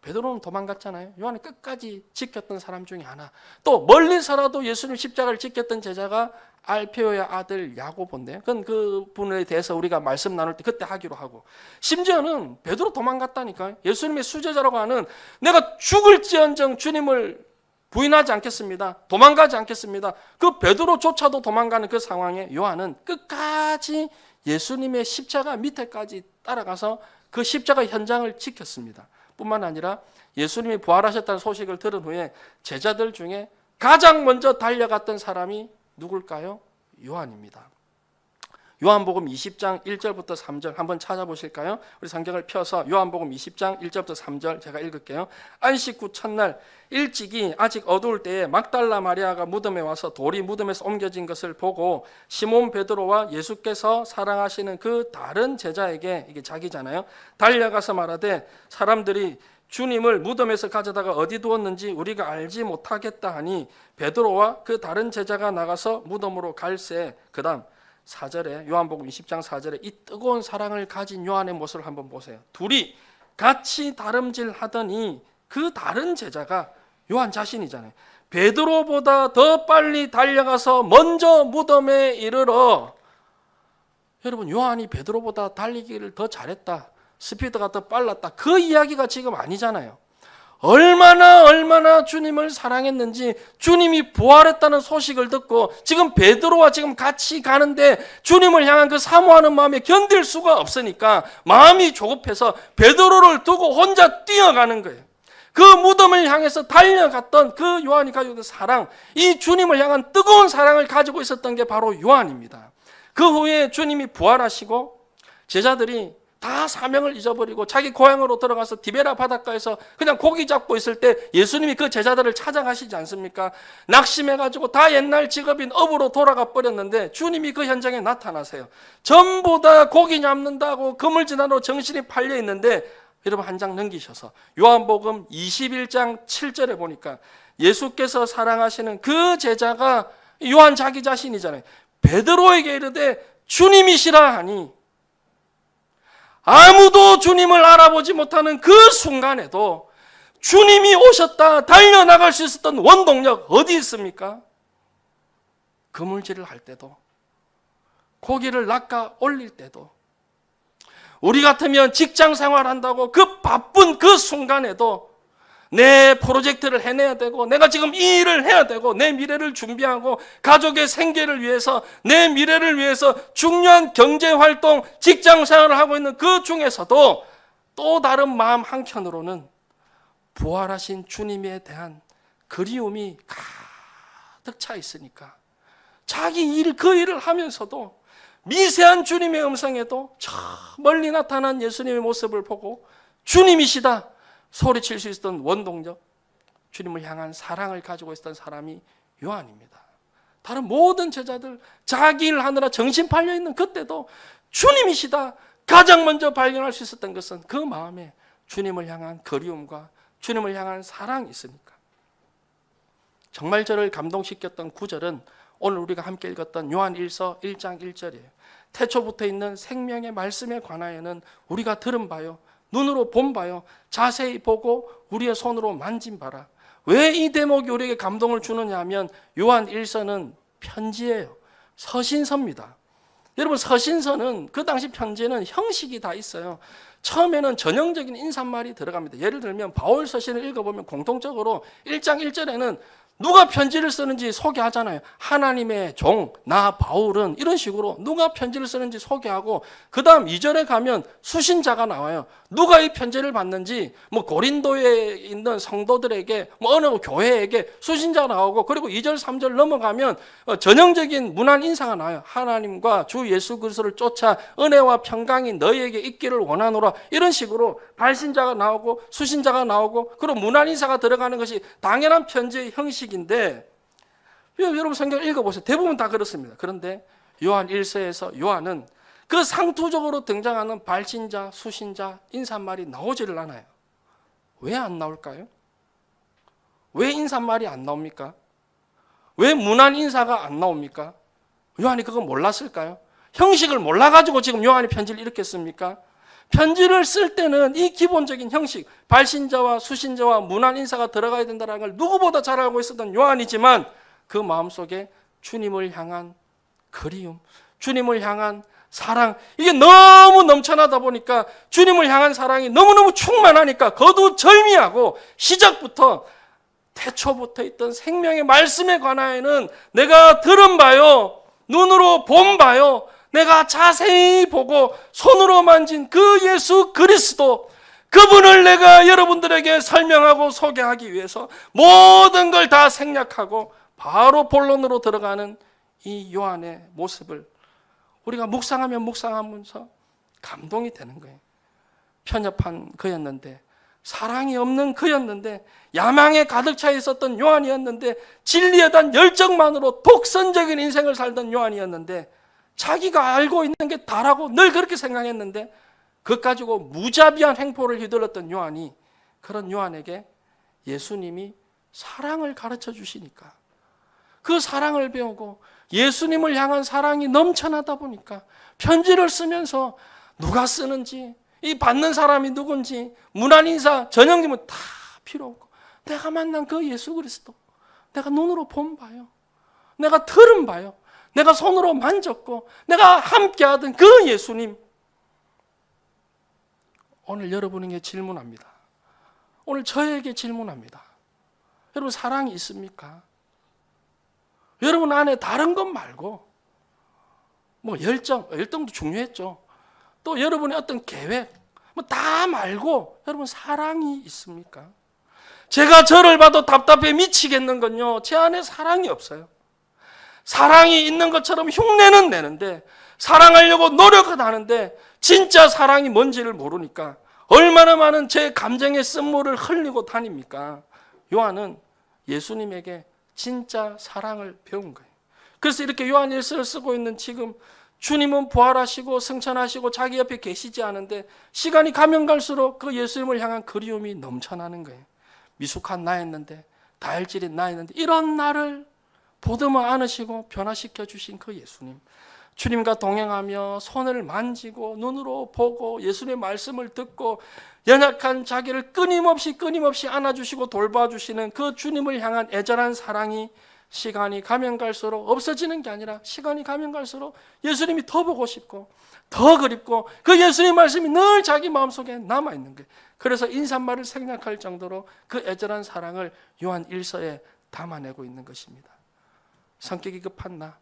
S1: 베드로는 도망갔잖아요. 요한은 끝까지 지켰던 사람 중에 하나. 또 멀리서라도 예수님 십자가를 지켰던 제자가 알페오의 아들 야고보인데요. 그건 그 분에 대해서 우리가 말씀 나눌 때 그때 하기로 하고, 심지어는 베드로 도망갔다니까요. 예수님의 수제자라고 하는, 내가 죽을지언정 주님을 부인하지 않겠습니다, 도망가지 않겠습니다, 그 베드로조차도 도망가는 그 상황에 요한은 끝까지 예수님의 십자가 밑에까지 따라가서 그 십자가 현장을 지켰습니다. 뿐만 아니라 예수님이 부활하셨다는 소식을 들은 후에 제자들 중에 가장 먼저 달려갔던 사람이 누굴까요? 요한입니다. 요한복음 20장 1절부터 3절 한번 찾아보실까요? 우리 성경을 펴서 요한복음 20장 1절부터 3절 제가 읽을게요. 안식 후 첫날 일찍이 아직 어두울 때에 막달라 마리아가 무덤에 와서 돌이 무덤에서 옮겨진 것을 보고 시몬 베드로와 예수께서 사랑하시는 그 다른 제자에게, 이게 자기잖아요, 달려가서 말하되 사람들이 주님을 무덤에서 가져다가 어디 두었는지 우리가 알지 못하겠다 하니 베드로와 그 다른 제자가 나가서 무덤으로 갈새. 그 다음 4절에, 요한복음 20장 4절에 이 뜨거운 사랑을 가진 요한의 모습을 한번 보세요. 둘이 같이 다름질 하더니 그 다른 제자가 요한 자신이잖아요. 베드로보다 더 빨리 달려가서 먼저 무덤에 이르러, 여러분, 요한이 베드로보다 달리기를 더 잘했다, 스피드가 더 빨랐다, 그 이야기가 지금 아니잖아요. 얼마나 주님을 사랑했는지, 주님이 부활했다는 소식을 듣고 지금 베드로와 지금 같이 가는데 주님을 향한 그 사모하는 마음에 견딜 수가 없으니까 마음이 조급해서 베드로를 두고 혼자 뛰어가는 거예요. 그 무덤을 향해서 달려갔던 그 요한이 가지고 있는 사랑, 이 주님을 향한 뜨거운 사랑을 가지고 있었던 게 바로 요한입니다. 그 후에 주님이 부활하시고 제자들이 다 사명을 잊어버리고 자기 고향으로 들어가서 디베라 바닷가에서 그냥 고기 잡고 있을 때 예수님이 그 제자들을 찾아가시지 않습니까? 낙심해가지고 다 옛날 직업인 업으로 돌아가 버렸는데 주님이 그 현장에 나타나세요. 전부 다 고기 잡는다고 그물지나로 정신이 팔려 있는데, 여러분 한 장 넘기셔서 요한복음 21장 7절에 보니까 예수께서 사랑하시는 그 제자가 요한 자기 자신이잖아요. 베드로에게 이르되 주님이시라 하니, 아무도 주님을 알아보지 못하는 그 순간에도 주님이 오셨다 달려나갈 수 있었던 원동력 어디 있습니까? 그물질을 할 때도, 고기를 낚아 올릴 때도, 우리 같으면 직장 생활한다고 그 바쁜 그 순간에도 내 프로젝트를 해내야 되고, 내가 지금 이 일을 해야 되고, 내 미래를 준비하고 가족의 생계를 위해서, 내 미래를 위해서 중요한 경제활동, 직장생활을 하고 있는 그 중에서도 또 다른 마음 한켠으로는 부활하신 주님에 대한 그리움이 가득 차 있으니까 자기 일, 그 일을 하면서도 미세한 주님의 음성에도 저 멀리 나타난 예수님의 모습을 보고 주님이시다 소리칠 수 있었던 원동력, 주님을 향한 사랑을 가지고 있었던 사람이 요한입니다. 다른 모든 제자들 자기 일 하느라 정신 팔려 있는 그때도 주님이시다 가장 먼저 발견할 수 있었던 것은 그 마음에 주님을 향한 그리움과 주님을 향한 사랑이 있으니까. 정말 저를 감동시켰던 구절은 오늘 우리가 함께 읽었던 요한 1서 1장 1절이에요. 태초부터 있는 생명의 말씀에 관하여는 우리가 들은 바요, 눈으로 본 바요, 자세히 보고 우리의 손으로 만진 바라. 왜 이 대목이 우리에게 감동을 주느냐 하면 요한 1서는 편지예요. 서신서입니다. 여러분, 서신서는 그 당시 편지에는 형식이 다 있어요. 처음에는 전형적인 인사말이 들어갑니다. 예를 들면 바울 서신을 읽어보면 공통적으로 1장 1절에는 누가 편지를 쓰는지 소개하잖아요. 하나님의 종, 나 바울은, 이런 식으로 누가 편지를 쓰는지 소개하고, 그 다음 2절에 가면 수신자가 나와요. 누가 이 편지를 받는지, 고린도에 있는 성도들에게, 어느 교회에게 수신자가 나오고, 그리고 2절, 3절 넘어가면 전형적인 문안 인사가 나와요. 하나님과 주 예수 그리스도를 쫓아 은혜와 평강이 너희에게 있기를 원하노라. 이런 식으로 발신자가 나오고 수신자가 나오고, 그리고 문안 인사가 들어가는 것이 당연한 편지의 형식인데, 여러분 성경을 읽어보세요. 대부분 다 그렇습니다. 그런데 요한 1서에서 요한은 그 상투적으로 등장하는 발신자, 수신자, 인사말이 나오지를 않아요. 왜 안 나올까요? 왜 인사말이 안 나옵니까? 왜 문안 인사가 안 나옵니까? 요한이 그거 몰랐을까요? 형식을 몰라가지고 지금 요한이 편지를 이렇게 씁니까? 편지를 쓸 때는 이 기본적인 형식, 발신자와 수신자와 문안 인사가 들어가야 된다는 걸 누구보다 잘 알고 있었던 요한이지만, 그 마음속에 주님을 향한 그리움, 주님을 향한 사랑, 이게 너무 넘쳐나다 보니까, 주님을 향한 사랑이 너무너무 충만하니까 거두절미하고 시작부터, 태초부터 있던 생명의 말씀에 관하여는 내가 들은 바요, 눈으로 본 바요, 내가 자세히 보고 손으로 만진 그 예수 그리스도, 그분을 내가 여러분들에게 설명하고 소개하기 위해서 모든 걸 다 생략하고 바로 본론으로 들어가는 이 요한의 모습을 우리가 묵상하면서 감동이 되는 거예요. 편협한 그였는데, 사랑이 없는 그였는데, 야망에 가득 차 있었던 요한이었는데, 진리에 대한 열정만으로 독선적인 인생을 살던 요한이었는데, 자기가 알고 있는 게 다라고 늘 그렇게 생각했는데, 그것 가지고 무자비한 횡포를 휘둘렀던 요한이, 그런 요한에게 예수님이 사랑을 가르쳐 주시니까, 그 사랑을 배우고 예수님을 향한 사랑이 넘쳐나다 보니까 편지를 쓰면서 누가 쓰는지, 이 받는 사람이 누군지, 문안 인사, 전형님은 다 필요 없고, 내가 만난 그 예수 그리스도, 내가 눈으로 본 바요, 내가 들은 바요, 내가 손으로 만졌고 내가 함께하던 그 예수님. 오늘 여러분에게 질문합니다. 오늘 저에게 질문합니다. 여러분, 사랑이 있습니까? 여러분 안에 다른 것 말고, 열정도 중요했죠. 또 여러분의 어떤 계획, 다 말고 여러분 사랑이 있습니까? 제가 저를 봐도 답답해 미치겠는 건요, 제 안에 사랑이 없어요. 사랑이 있는 것처럼 흉내는 내는데, 사랑하려고 노력은 하는데 진짜 사랑이 뭔지를 모르니까 얼마나 많은 제 감정의 쓴물을 흘리고 다닙니까? 요한은 예수님에게 진짜 사랑을 배운 거예요. 그래서 이렇게 요한 1서를 쓰고 있는 지금, 주님은 부활하시고 승천하시고 자기 옆에 계시지 않은데 시간이 가면 갈수록 그 예수님을 향한 그리움이 넘쳐나는 거예요. 미숙한 나였는데, 다혈질인 나였는데, 이런 나를 보듬어 안으시고 변화시켜 주신 그 예수님, 주님과 동행하며 손을 만지고 눈으로 보고 예수님의 말씀을 듣고 연약한 자기를 끊임없이 안아주시고 돌봐주시는 그 주님을 향한 애절한 사랑이 시간이 가면 갈수록 없어지는 게 아니라, 시간이 가면 갈수록 예수님이 더 보고 싶고 더 그립고 그 예수님 말씀이 늘 자기 마음속에 남아있는 거예요. 그래서 인사말을 생략할 정도로 그 애절한 사랑을 요한 1서에 담아내고 있는 것입니다. 성격이 급한 나,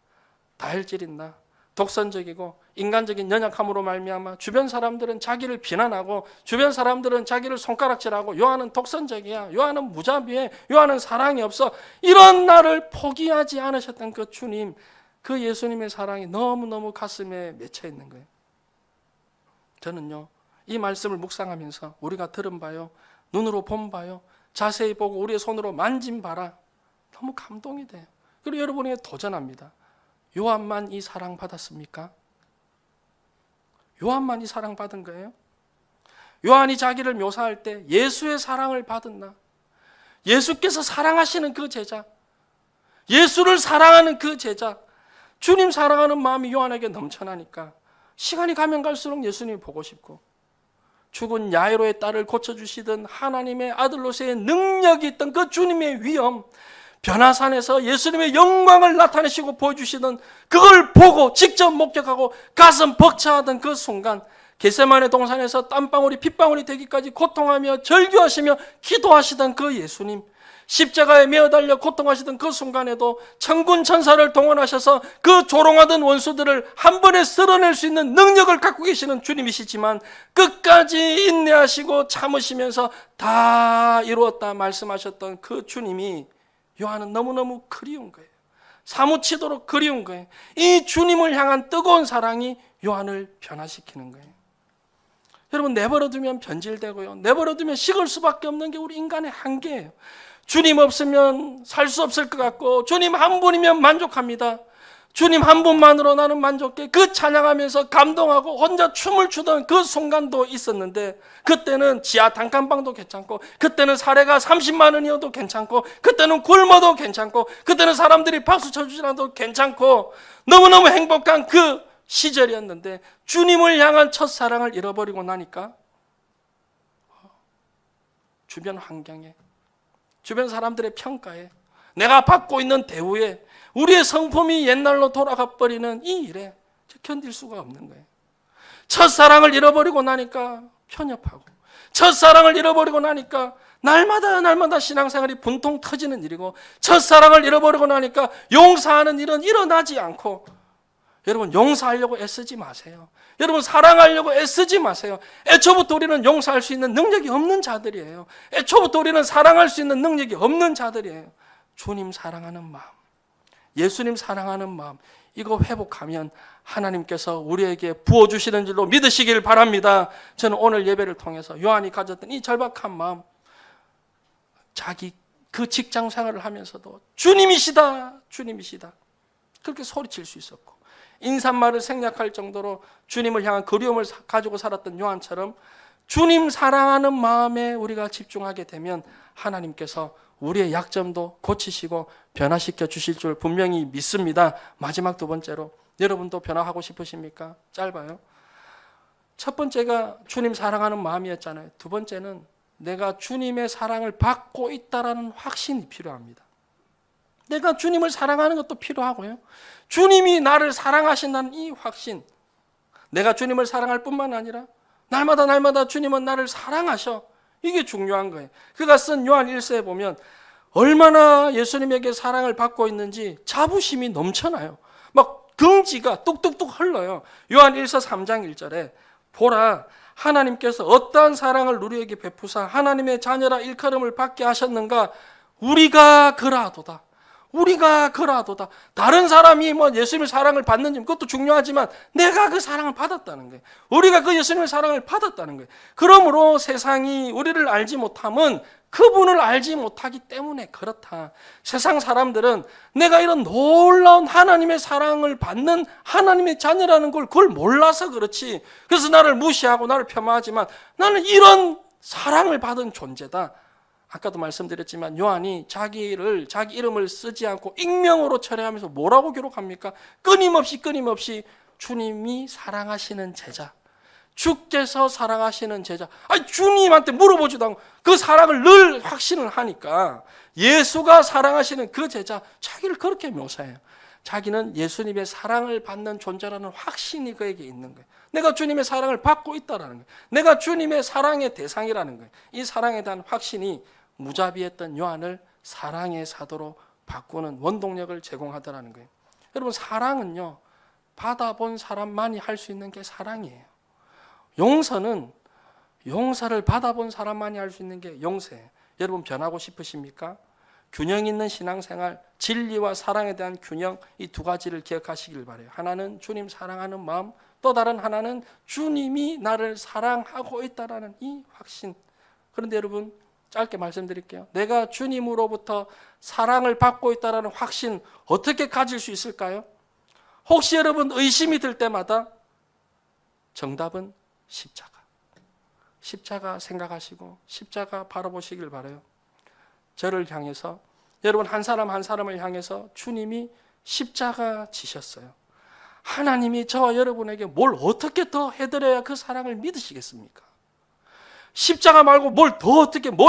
S1: 다혈질인 나, 독선적이고 인간적인 연약함으로 말미암아 주변 사람들은 자기를 비난하고, 주변 사람들은 자기를 손가락질하고, 요한은 독선적이야, 요한은 무자비해, 요한은 사랑이 없어, 이런 나를 포기하지 않으셨던 그 주님, 그 예수님의 사랑이 너무너무 가슴에 맺혀 있는 거예요. 저는요, 이 말씀을 묵상하면서 우리가 들은 바요, 눈으로 본 바요, 자세히 보고 우리의 손으로 만진 바라 너무 감동이 돼요. 그리고 여러분에게 도전합니다. 요한만 이 사랑 받았습니까? 요한만 이 사랑 받은 거예요? 요한이 자기를 묘사할 때 예수의 사랑을 받았나? 예수께서 사랑하시는 그 제자, 예수를 사랑하는 그 제자, 주님 사랑하는 마음이 요한에게 넘쳐나니까 시간이 가면 갈수록 예수님이 보고 싶고, 죽은 야이로의 딸을 고쳐주시던 하나님의 아들로서의 능력이 있던 그 주님의 위엄, 변화산에서 예수님의 영광을 나타내시고 보여주시던 그걸 보고 직접 목격하고 가슴 벅차하던 그 순간, 겟세마네 동산에서 땀방울이 핏방울이 되기까지 고통하며 절규하시며 기도하시던 그 예수님, 십자가에 매어달려 고통하시던 그 순간에도 천군 천사를 동원하셔서 그 조롱하던 원수들을 한 번에 쓸어낼 수 있는 능력을 갖고 계시는 주님이시지만 끝까지 인내하시고 참으시면서 다 이루었다 말씀하셨던 그 주님이 요한은 너무너무 그리운 거예요. 사무치도록 그리운 거예요. 이 주님을 향한 뜨거운 사랑이 요한을 변화시키는 거예요. 여러분, 내버려두면 변질되고요, 내버려두면 식을 수밖에 없는 게 우리 인간의 한계예요. 주님 없으면 살 수 없을 것 같고, 주님 한 분이면 만족합니다. 주님 한 분만으로 나는 만족해. 그 찬양하면서 감동하고 혼자 춤을 추던 그 순간도 있었는데, 그때는 지하 단칸방도 괜찮고, 그때는 사례가 30만 원이어도 괜찮고, 그때는 굶어도 괜찮고, 그때는 사람들이 박수 쳐주지 않아도 괜찮고, 너무너무 행복한 그 시절이었는데, 주님을 향한 첫사랑을 잃어버리고 나니까 주변 환경에, 주변 사람들의 평가에, 내가 받고 있는 대우에, 우리의 성품이 옛날로 돌아가 버리는 이 일에 견딜 수가 없는 거예요. 첫사랑을 잃어버리고 나니까 편협하고, 첫사랑을 잃어버리고 나니까 날마다 신앙생활이 분통 터지는 일이고, 첫사랑을 잃어버리고 나니까 용서하는 일은 일어나지 않고, 여러분, 용서하려고 애쓰지 마세요. 여러분, 사랑하려고 애쓰지 마세요. 애초부터 우리는 용서할 수 있는 능력이 없는 자들이에요. 애초부터 우리는 사랑할 수 있는 능력이 없는 자들이에요. 주님 사랑하는 마음, 예수님 사랑하는 마음, 이거 회복하면 하나님께서 우리에게 부어주시는 줄로 믿으시길 바랍니다. 저는 오늘 예배를 통해서 요한이 가졌던 이 절박한 마음, 자기 그 직장 생활을 하면서도 주님이시다, 주님이시다, 그렇게 소리칠 수 있었고, 인사말을 생략할 정도로 주님을 향한 그리움을 가지고 살았던 요한처럼 주님 사랑하는 마음에 우리가 집중하게 되면 하나님께서 우리의 약점도 고치시고 변화시켜 주실 줄 분명히 믿습니다. 마지막 두 번째로, 여러분도 변화하고 싶으십니까? 짧아요. 첫 번째가 주님 사랑하는 마음이었잖아요. 두 번째는 내가 주님의 사랑을 받고 있다라는 확신이 필요합니다. 내가 주님을 사랑하는 것도 필요하고요, 주님이 나를 사랑하신다는 이 확신, 내가 주님을 사랑할 뿐만 아니라 날마다 주님은 나를 사랑하셔, 이게 중요한 거예요. 그가 쓴 요한 1서에 보면 얼마나 예수님에게 사랑을 받고 있는지 자부심이 넘쳐나요. 막 긍지가 뚝뚝뚝 흘러요. 요한 1서 3장 1절에 보라, 하나님께서 어떠한 사랑을 우리에게 베푸사 하나님의 자녀라 일컬음을 받게 하셨는가. 우리가 그라도다. 우리가 그라도다. 다른 사람이 뭐 예수님의 사랑을 받는지 그것도 중요하지만 내가 그 사랑을 받았다는 거예요. 우리가 그 예수님의 사랑을 받았다는 거예요. 그러므로 세상이 우리를 알지 못함은 그분을 알지 못하기 때문에 그렇다. 세상 사람들은 내가 이런 놀라운 하나님의 사랑을 받는 하나님의 자녀라는 걸 그걸 몰라서 그렇지, 그래서 나를 무시하고 나를 폄하하지만 나는 이런 사랑을 받은 존재다. 아까도 말씀드렸지만 요한이 자기 이름을 쓰지 않고 익명으로 철회하면서 뭐라고 기록합니까? 끊임없이 주님이 사랑하시는 제자, 주께서 사랑하시는 제자. 아니, 주님한테 물어보지도 않고 그 사랑을 늘 확신을 하니까 예수가 사랑하시는 그 제자, 자기를 그렇게 묘사해요. 자기는 예수님의 사랑을 받는 존재라는 확신이 그에게 있는 거예요. 내가 주님의 사랑을 받고 있다라는 거예요. 내가 주님의 사랑의 대상이라는 거예요. 이 사랑에 대한 확신이 무자비했던 요한을 사랑의 사도로 바꾸는 원동력을 제공하더라는 거예요. 여러분, 사랑은요, 받아본 사람만이 할 수 있는 게 사랑이에요. 용서는 용서를 받아본 사람만이 할 수 있는 게 용서예요. 여러분, 변하고 싶으십니까? 균형 있는 신앙생활, 진리와 사랑에 대한 균형, 이 두 가지를 기억하시길 바라요. 하나는 주님 사랑하는 마음, 또 다른 하나는 주님이 나를 사랑하고 있다는 이 확신. 그런데 여러분, 짧게 말씀드릴게요. 내가 주님으로부터 사랑을 받고 있다는 확신 어떻게 가질 수 있을까요? 혹시 여러분 의심이 들 때마다 정답은 십자가 생각하시고 십자가 바라보시길 바라요. 저를 향해서, 여러분 한 사람 한 사람을 향해서 주님이 십자가 지셨어요. 하나님이 저와 여러분에게 뭘 어떻게 더 해드려야 그 사랑을 믿으시겠습니까? 십자가 말고 뭘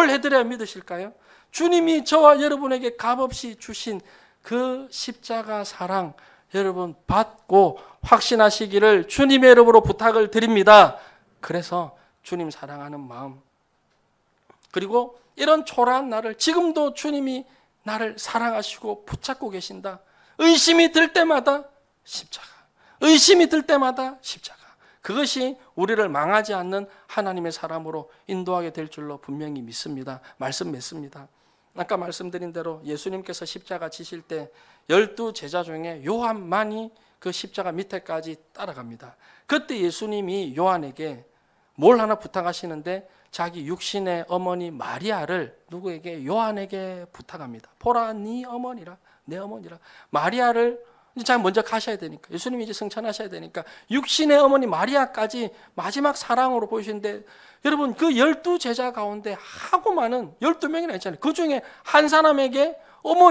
S1: 해드려야 믿으실까요? 주님이 저와 여러분에게 값없이 주신 그 십자가 사랑 여러분 받고 확신하시기를 주님의 이름으로 부탁을 드립니다. 그래서 주님 사랑하는 마음, 그리고 이런 초라한 나를 지금도 주님이 나를 사랑하시고 붙잡고 계신다. 의심이 들 때마다 십자가, 의심이 들 때마다 십자가. 그것이 우리를 망하지 않는 하나님의 사람으로 인도하게 될 줄로 분명히 믿습니다. 말씀 맺습니다. 아까 말씀드린 대로 예수님께서 십자가 지실 때 12 제자 중에 요한만이 그 십자가 밑에까지 따라갑니다. 그때 예수님이 요한에게 뭘 하나 부탁하시는데 자기 육신의 어머니 마리아를 누구에게? 요한에게 부탁합니다. 보라, 네 어머니라, 내 어머니라. 마리아를 자 먼저 가셔야 되니까, 예수님이 이제 승천하셔야 되니까 육신의 어머니 마리아까지 마지막 사랑으로 보이시는데, 여러분 그 12 제자 가운데 하고 많은 12명이나 있잖아요. 그 중에 한 사람에게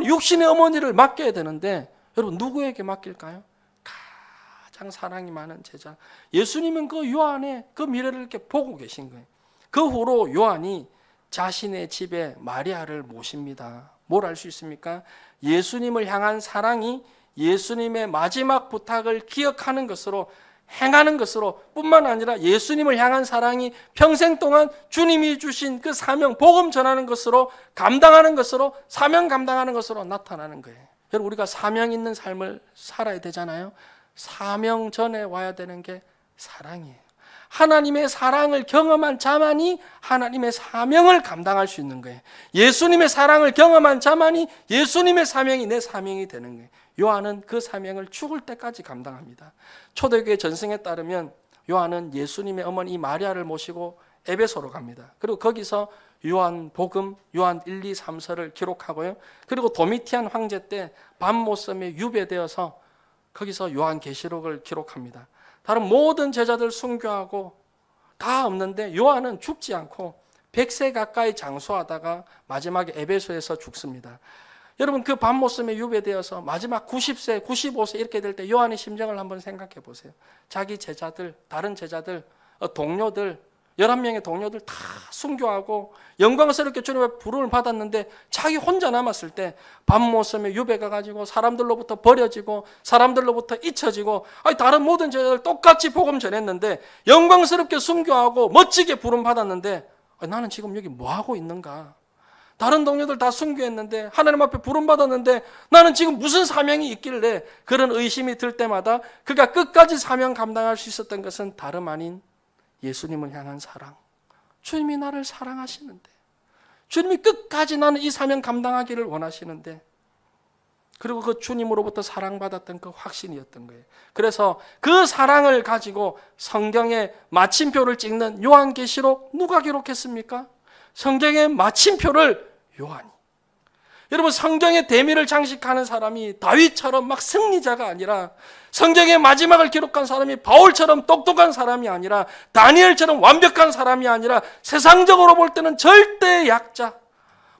S1: 육신의 어머니를 맡겨야 되는데 여러분 누구에게 맡길까요? 가장 사랑이 많은 제자 예수님은 그 요한의 그 미래를 이렇게 보고 계신 거예요. 그 후로 요한이 자신의 집에 마리아를 모십니다. 뭘 알 수 있습니까? 예수님을 향한 사랑이 예수님의 마지막 부탁을 기억하는 것으로, 행하는 것으로 뿐만 아니라 예수님을 향한 사랑이 평생 동안 주님이 주신 그 사명, 복음 전하는 것으로, 감당하는 것으로, 사명 감당하는 것으로 나타나는 거예요. 여러분 우리가 사명 있는 삶을 살아야 되잖아요. 사명 전에 와야 되는 게 사랑이에요. 하나님의 사랑을 경험한 자만이 하나님의 사명을 감당할 수 있는 거예요. 예수님의 사랑을 경험한 자만이 예수님의 사명이 내 사명이 되는 거예요. 요한은 그 사명을 죽을 때까지 감당합니다. 초대교회 전승에 따르면 요한은 예수님의 어머니 마리아를 모시고 에베소로 갑니다. 그리고 거기서 요한복음, 요한 1, 2, 3서를 기록하고요. 그리고 도미티안 황제 때 밤모섬에 유배되어서 거기서 요한계시록을 기록합니다. 다른 모든 제자들 순교하고 다 없는데 요한은 죽지 않고 100세 가까이 장수하다가 마지막에 에베소에서 죽습니다. 여러분 그 밤모섬에 유배되어서 마지막 90세, 95세 이렇게 될 때 요한의 심정을 한번 생각해 보세요. 자기 제자들, 다른 제자들, 동료들, 11명의 동료들 다 순교하고 영광스럽게 주님의 부름을 받았는데 자기 혼자 남았을 때 밤모섬에 유배가 가지고 사람들로부터 버려지고 사람들로부터 잊혀지고, 다른 모든 제자들 똑같이 복음 전했는데 영광스럽게 순교하고 멋지게 부름 받았는데 나는 지금 여기 뭐 하고 있는가? 다른 동료들 다 순교했는데 하나님 앞에 부름 받았는데 나는 지금 무슨 사명이 있길래, 그런 의심이 들 때마다 그가 끝까지 사명 감당할 수 있었던 것은 다름 아닌 예수님을 향한 사랑. 주님이 나를 사랑하시는데, 주님이 끝까지 나는 이 사명 감당하기를 원하시는데, 그리고 그 주님으로부터 사랑받았던 그 확신이었던 거예요. 그래서 그 사랑을 가지고 성경의 마침표를 찍는 요한계시록 누가 기록했습니까? 성경의 마침표를 요한이. 여러분 성경의 대미를 장식하는 사람이 다윗처럼 막 승리자가 아니라, 성경의 마지막을 기록한 사람이 바울처럼 똑똑한 사람이 아니라, 다니엘처럼 완벽한 사람이 아니라, 세상적으로 볼 때는 절대 약자,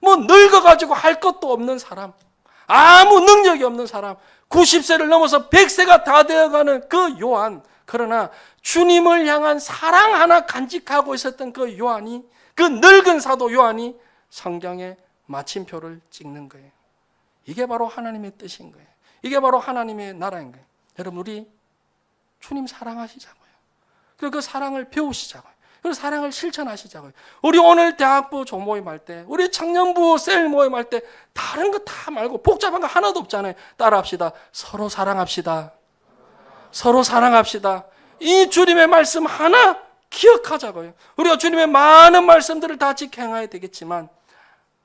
S1: 늙어가지고 할 것도 없는 사람, 아무 능력이 없는 사람, 90세를 넘어서 100세가 다 되어가는 그 요한. 그러나 주님을 향한 사랑 하나 간직하고 있었던 그 요한이, 그 늙은 사도 요한이 성경의 마침표를 찍는 거예요. 이게 바로 하나님의 뜻인 거예요. 이게 바로 하나님의 나라인 거예요. 여러분 우리 주님 사랑하시자고요. 그리고 그 사랑을 배우시자고요. 그 사랑을 실천하시자고요. 우리 오늘 대학부 조모임 할 때, 우리 청년부 셀 모임 할 때 다른 거 다 말고 복잡한 거 하나도 없잖아요. 따라합시다. 서로 사랑합시다. 서로 사랑합시다. 이 주님의 말씀 하나 기억하자고요. 우리가 주님의 많은 말씀들을 다 지켜 행해야 되겠지만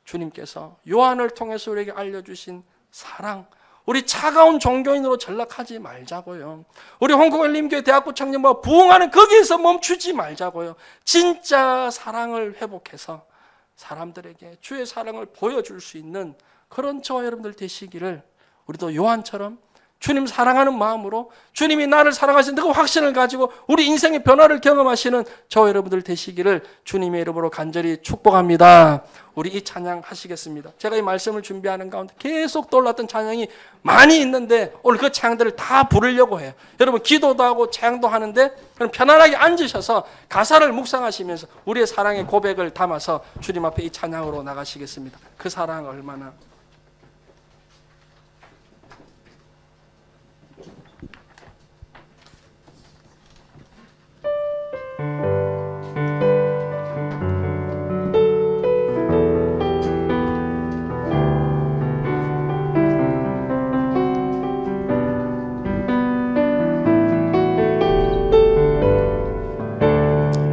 S1: 주님께서 요한을 통해서 우리에게 알려주신 사랑, 우리 차가운 종교인으로 전락하지 말자고요. 우리 홍콩엘림교회 대학부 청년부가 부흥하는 거기에서 멈추지 말자고요. 진짜 사랑을 회복해서 사람들에게 주의 사랑을 보여줄 수 있는 그런 저와 여러분들 되시기를, 우리도 요한처럼 주님 사랑하는 마음으로 주님이 나를 사랑하시는 그 확신을 가지고 우리 인생의 변화를 경험하시는 저와 여러분들 되시기를 주님의 이름으로 간절히 축복합니다. 우리 이 찬양 하시겠습니다. 제가 이 말씀을 준비하는 가운데 계속 떠올랐던 찬양이 많이 있는데 오늘 그 찬양들을 다 부르려고 해요. 여러분 기도도 하고 찬양도 하는데 그럼 편안하게 앉으셔서 가사를 묵상하시면서 우리의 사랑의 고백을 담아서 주님 앞에 이 찬양으로 나가시겠습니다. 그 사랑 얼마나.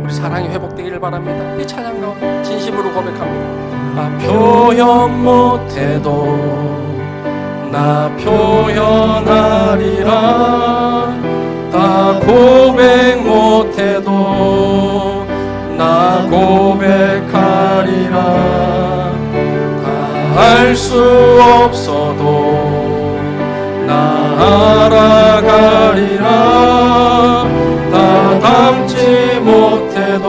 S1: 사랑이 회복되기를 바랍니다. 이 찬양 가운데 진심으로 고백합니다. 표현 못해도 나 표현하리라. 다 고백 못해도 나 고백하리라. 다 알 수 없어도 나 알아가리라. 다 닮지 못해도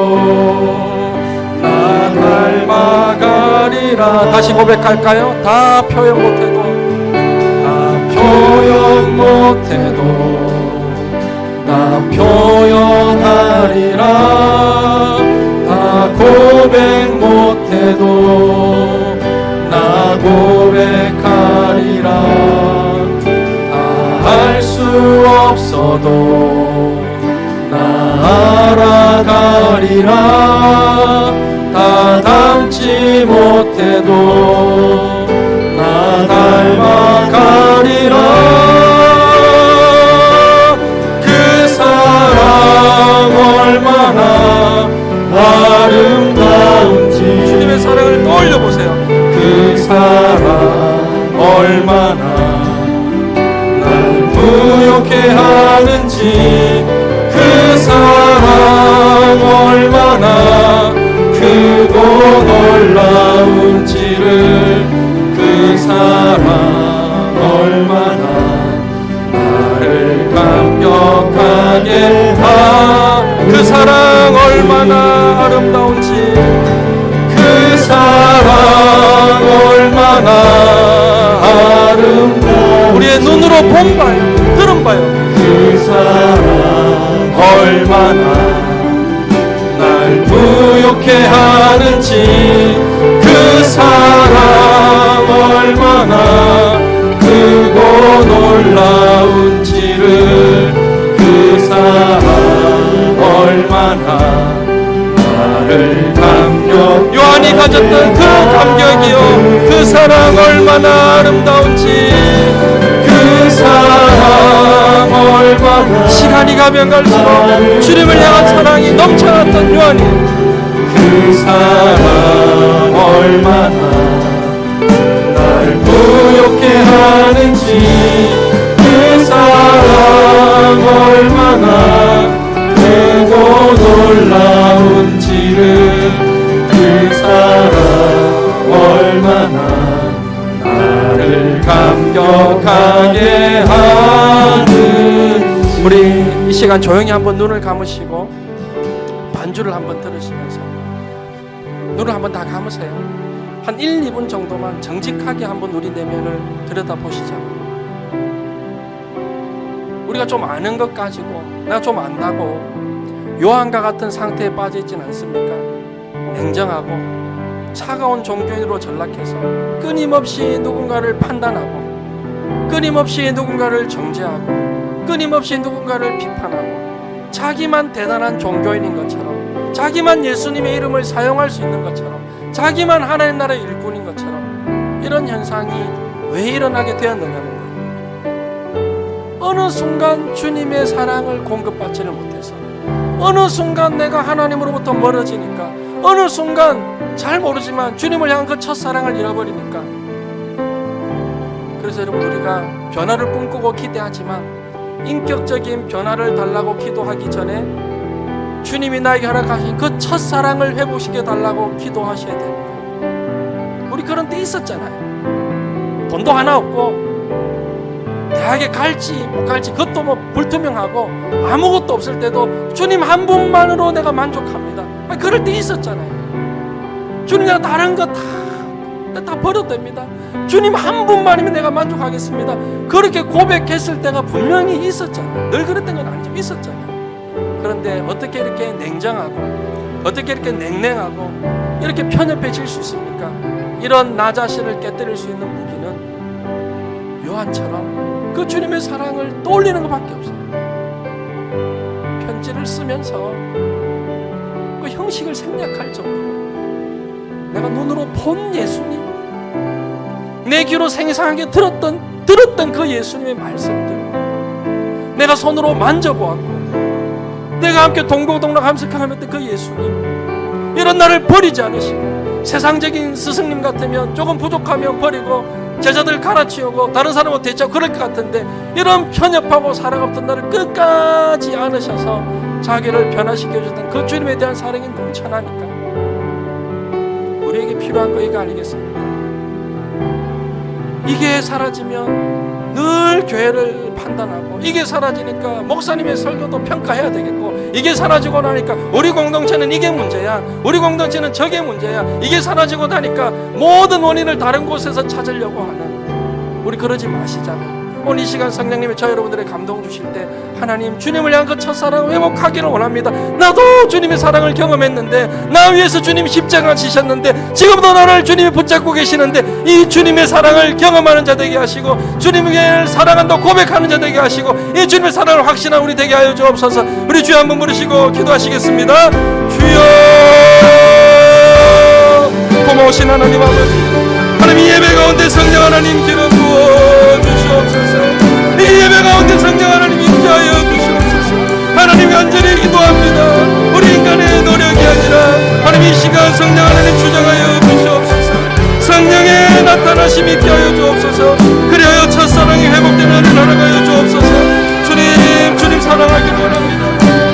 S1: 나 닮아가리라. 다시 고백할까요? 다 표현 못해도 다 표현 못해도 나 표현하리라. 다 고백 못해도 나 고백하리라. 다 알 수 없어도 나 알아가리라. 다 닮지 못해도 나 닮아가리라. 그 사랑 얼마나 아름다운지. 주님의 사랑을 떠올려 보세요. 그 사랑 얼마나 날 부욕해 하는지. 그 사랑 얼마나 크고 놀라운지를. 그 사랑 얼마나 나를 감격하게 하. 그 사랑 얼마나 아름다운지. 그 사랑 얼마나 아름다운지. 우리의 눈으로 본 바요, 들은 바요. 그 사랑 얼마나 날 부욕해 하는지. 그 사랑 얼마나 크고 놀라운지를. 그 사랑 얼마나 나를 감격. 요한이 가졌던 그 감격이요, 그 사랑 얼마나 아름다운지. 그 사랑 얼마나. 시간이 가면 갈수록 주님을 향한 사랑이 넘쳐났던 요한이. 그 사랑 얼마나 날 부욕해 하는지. 그 사랑 얼마나 크고 놀라운지를. 그 사랑 얼마나 나를 감격하게 하는. 우리 이 시간 조용히 한번 눈을 감으시고 반주를 한번 들으시면서 눈을 한번 다 감으세요. 한 1, 2분 정도만 정직하게 한번 우리 내면을 들여다보시자고요. 우리가 좀 아는 것 가지고 내가 좀 안다고 요한과 같은 상태에 빠져있진 않습니까? 냉정하고 차가운 종교인으로 전락해서 끊임없이 누군가를 판단하고 끊임없이 누군가를 정죄하고 끊임없이 누군가를 비판하고 자기만 대단한 종교인인 것처럼, 자기만 예수님의 이름을 사용할 수 있는 것처럼, 자기만 하나님 나라의 일꾼인 것처럼 이런 현상이 왜 일어나게 되었느냐는 거예요. 어느 순간 주님의 사랑을 공급받지를 못해서, 어느 순간 내가 하나님으로부터 멀어지니까, 어느 순간 잘 모르지만 주님을 향한 그 첫사랑을 잃어버리니까. 그래서 여러분, 우리가 변화를 꿈꾸고 기대하지만 인격적인 변화를 달라고 기도하기 전에 주님이 나에게 허락하신 그 첫사랑을 회복시켜 달라고 기도하셔야 됩니다. 우리 그런 때 있었잖아요. 돈도 하나 없고 대학에 갈지 못 갈지 그것도 뭐 불투명하고 아무것도 없을 때도 주님 한 분만으로 내가 만족합니다. 그럴 때 있었잖아요. 주님, 내가 다른 거 다 버려도 됩니다. 주님 한 분만이면 내가 만족하겠습니다. 그렇게 고백했을 때가 분명히 있었잖아요. 늘 그랬던 건 아니죠. 있었잖아요. 그런데 어떻게 이렇게 냉정하고, 어떻게 이렇게 냉랭하고 이렇게 편협해질 수 있습니까? 이런 나 자신을 깨뜨릴 수 있는 무기는 요한처럼 그 주님의 사랑을 떠올리는 것밖에 없어요. 편지를 쓰면서 그 형식을 생략할 정도로 내가 눈으로 본 예수님, 내 귀로 생생하게 들었던 그 예수님의 말씀들, 내가 손으로 만져보았고 내가 함께 동고동락하면서 경험했던 그 예수님, 이런 나를 버리지 않으시고, 세상적인 스승님 같으면 조금 부족하면 버리고 제자들 갈아치우고 다른 사람을 대체하고 그럴 것 같은데, 이런 편협하고 사랑 없던 나를 끝까지 안으셔서 자기를 변화시켜 주셨던 그 주님에 대한 사랑이 넘쳐나니까 우리에게 필요한 거 이거 아니겠습니까? 이게 사라지면 늘 교회를 판단하고, 이게 사라지니까 목사님의 설교도 평가해야 되겠고, 이게 사라지고 나니까 우리 공동체는 이게 문제야, 우리 공동체는 저게 문제야, 이게 사라지고 나니까 모든 원인을 다른 곳에서 찾으려고 하는, 우리 그러지 마시자고요. 오늘 이 시간 성령님이 저 여러분들의 감동 주실 때, 하나님 주님을 향한 그 첫사랑을 회복하기를 원합니다. 나도 주님의 사랑을 경험했는데, 나 위해서 주님 십자가 지셨는데, 지금도 나를 주님이 붙잡고 계시는데, 이 주님의 사랑을 경험하는 자 되게 하시고, 주님을 사랑한다고 고백하는 자 되게 하시고, 이 주님의 사랑을 확신한 우리 되게 하여 주옵소서. 우리 주여 한번 부르시고 기도하시겠습니다. 주여, 고마우신 하나님 아버지, 하나님 이 예배 가운데 성령 하나님 기름 부어 주시옵소서. 이 예배 가운데 성령 하나님 임재하여 주시옵소서. 하나님 간절히 기도합니다. 우리 인간의 노력이 아니라 하나님 이 시간 성령 하나님 주장하여 주시옵소서. 성령의 나타나심이 있게 하여 주옵소서. 그리하여 첫사랑이 회복되는 은혜를 허락하여 주옵소서. 주님 사랑하기를 원합니다.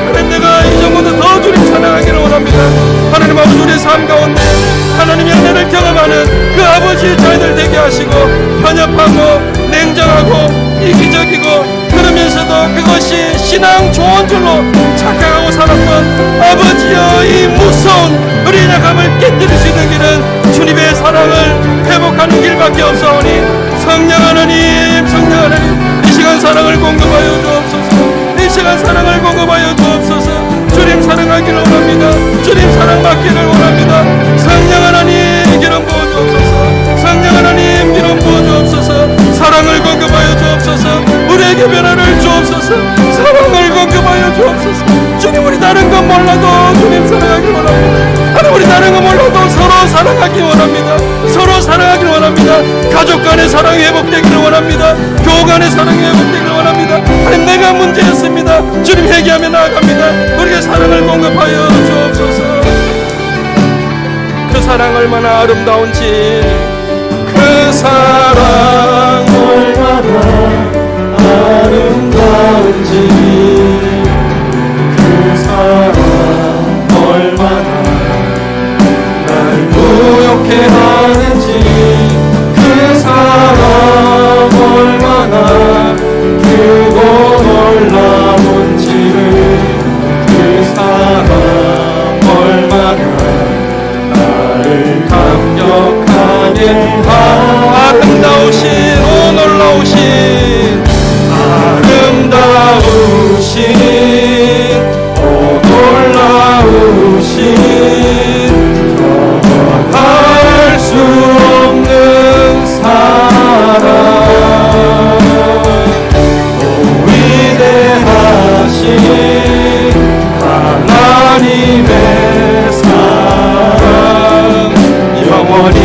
S1: 하나님 내가 이전보다 더 주님 사랑하기를 원합니다. 하나님 아버지, 우리의 삶 가운데 하나님의 은혜를 경험하는 그 아버지의 자녀들 되게 하시고, 편협하고 냉정하고 이기적이고 그러면서도 그것이 신앙 좋은 줄로 착각하고 살았던 아버지여, 이 무서운 우리의 약함을 깨뜨릴 수 있는 길은 주님의 사랑을 회복하는 길밖에 없사오니, 성령 하나님, 성령 하나님, 이 시간 사랑을 공급하여 주옵소서. 이 시간 사랑을 공급하여 주옵소서. 주님 사랑하기를 원합니다. 주님 사랑받기를 원합니다. 성령 하나님 기름 부어 주옵소서. 성령 하나님 기름 부어 주옵소서. 사랑을 공급하여 주옵소서. 우리에게 변화를 주옵소서. 사랑을 공급하여 주옵소서. 주님, 우리 다른 건 몰라도 주님 사랑하기를 원합니다. 하나님, 우리 다른 건 몰라도 서로 사랑하기 원합니다. 서로 사랑하기를 원합니다. 가족 간의 사랑이 회복되기를 원합니다. 교우 간의 사랑이 회복되기를 원합니다. 하나님, 내가 문제였습니다. 주님 회개하며 나아갑니다. 우리에게 사랑을 공급하여 주옵소서. 그 사랑 얼마나 아름다운지, 그 사랑 얼마나 아름다운지, 그 사랑 얼마나 날 무욕해 하는지, 그 사랑 얼마나 크고 놀라운지를, 그 사랑 얼마나 나를 감격하게 아름다우신, 오 놀라우신, 아름다우신, 오 놀라우신, 더할 수 없는 사랑, 오 위대하신 하나님의 사랑, 영원히